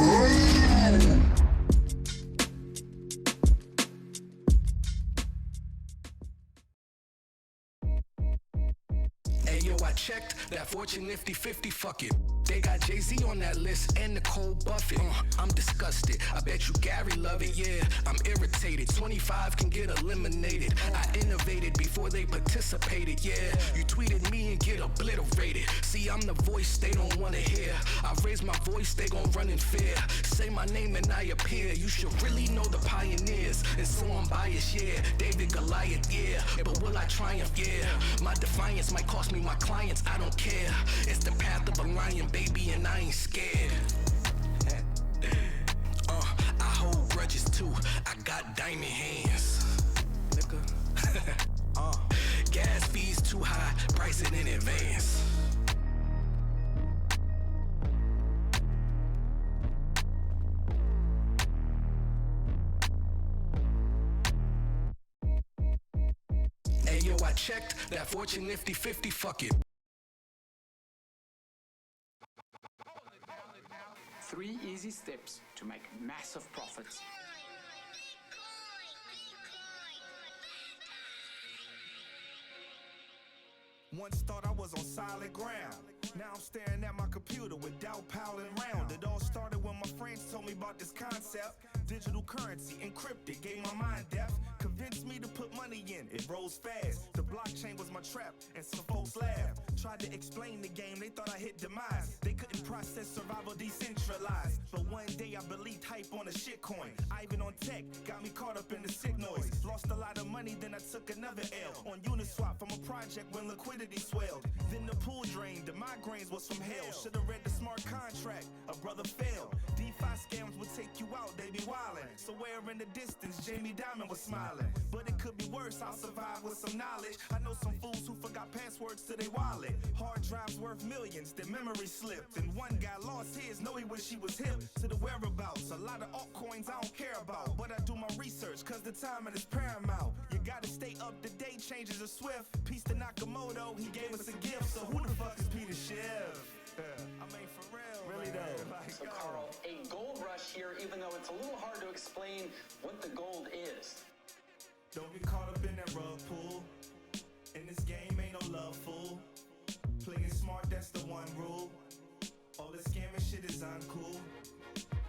Hey yo, I checked that Fortune Nifty 50, fuck it. They got Jay-Z on that list and Nicole Buffett. I'm disgusted. I bet you Gary love it. Yeah, I'm irritated. 25 can get eliminated. I innovated before they participated. Yeah, you tweeted me and get obliterated. See, I'm the voice they don't wanna hear. I raise my voice, they gon' run in fear. Say my name and I appear. You should really know the pioneers. And so I'm biased, yeah. David Goliath, yeah. But will I triumph? Yeah. My defiance might cost me my clients. I don't care. It's the path of a lion, baby, and I ain't scared. I hold grudges too. I got diamond hands, nigga. Gas fees too high, price it in advance. Hey yo, I checked that Fortune Nifty 50, fuck it. 3 easy steps to make massive profits. Once thought I was on solid ground. Now I'm staring at my computer with doubt piling round. It all started when my friends told me about this concept. Digital currency, encrypted, gave my mind depth. Convinced me to put money in, it rose fast. The blockchain was my trap, and some folks laughed. Tried to explain the game, they thought I hit demise. They couldn't process survival decentralized. But one day I believed hype on a shitcoin. Ivan on tech, got me caught up in the sick noise. Lost a lot of money, then I took another L. On Uniswap from a project when liquidity swelled. Then the pool drained, the migraines was from hell. Should've read the smart contract, a brother failed. DeFi scams would take you out, they be wildin'. Somewhere in the distance, Jamie Dimon was smiling. But it could be worse, I'll survive with some knowledge. I know some fools who forgot passwords to their wallet. Hard drives worth millions, their memory slipped. And one guy lost his, know he wish he was hip to the whereabouts. A lot of altcoins I don't care about, but I do my research, cause the timing is paramount. You gotta stay up to date, changes are swift. Peace to Nakamoto, he gave us a gift. So who the fuck is Peter Schiff? I mean, for real, really though. Like, So Carl, a gold rush here, even though it's a little hard to explain what the gold is. Don't get caught up in that rug pool. In this game ain't no love, fool. Playing smart, that's the one rule. All this scamming shit is uncool.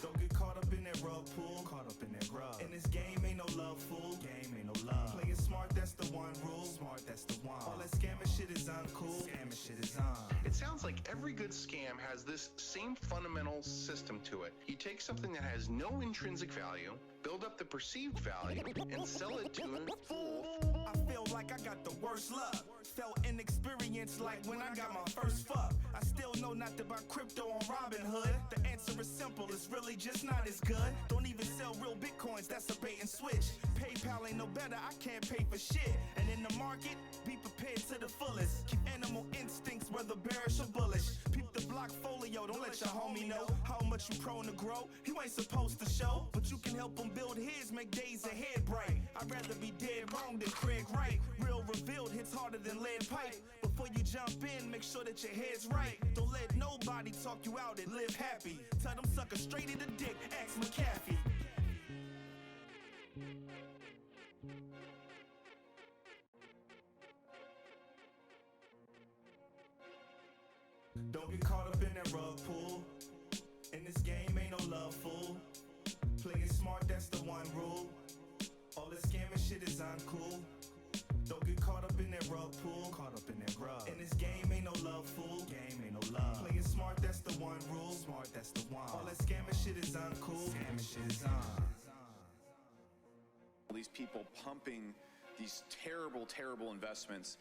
Don't get caught up in that rug pool. Caught up in that rug. In this game ain't no love, fool. Game ain't no love. Playing smart, that's the one rule. Smart, that's the one. All that scamming shit is uncool. Scamming shit is on. It sounds like every good scam has this same fundamental system to it. You take something that has no intrinsic value, build up the perceived value, and sell it to a fool. I feel like I got the worst luck. Felt inexperienced like when I got my first fuck. I still know not to buy crypto on Robinhood. The answer is simple, it's really just not as good. Don't even sell real bitcoins, that's a bait and switch. PayPal ain't no better, I can't pay for shit. And in the market, be prepared to the fullest. Keep animal instincts, whether bearish or bullish. Peep the block folio, don't let your homie know how much you prone to grow. You ain't supposed to show, but you can help him build his, make days ahead bright. I'd rather be dead wrong than Craig right. Real revealed hits harder than lead pipe. Before you jump in, make sure that your head's right. Don't let nobody talk you out and live happy. Tell them suckers straight in the dick, ask McAfee. Don't get caught up in that rug pool. In this game ain't no love, fool. Playing smart, that's the one rule. All this scamming shit is uncool. Don't get caught up in that rug pool. Caught up in that rug. In this game ain't no love, fool. Game ain't no love. Playing smart, that's the one rule. Smart, that's the one. All that scamming shit is uncool. Scamming shit is on. These people pumping these terrible, terrible investments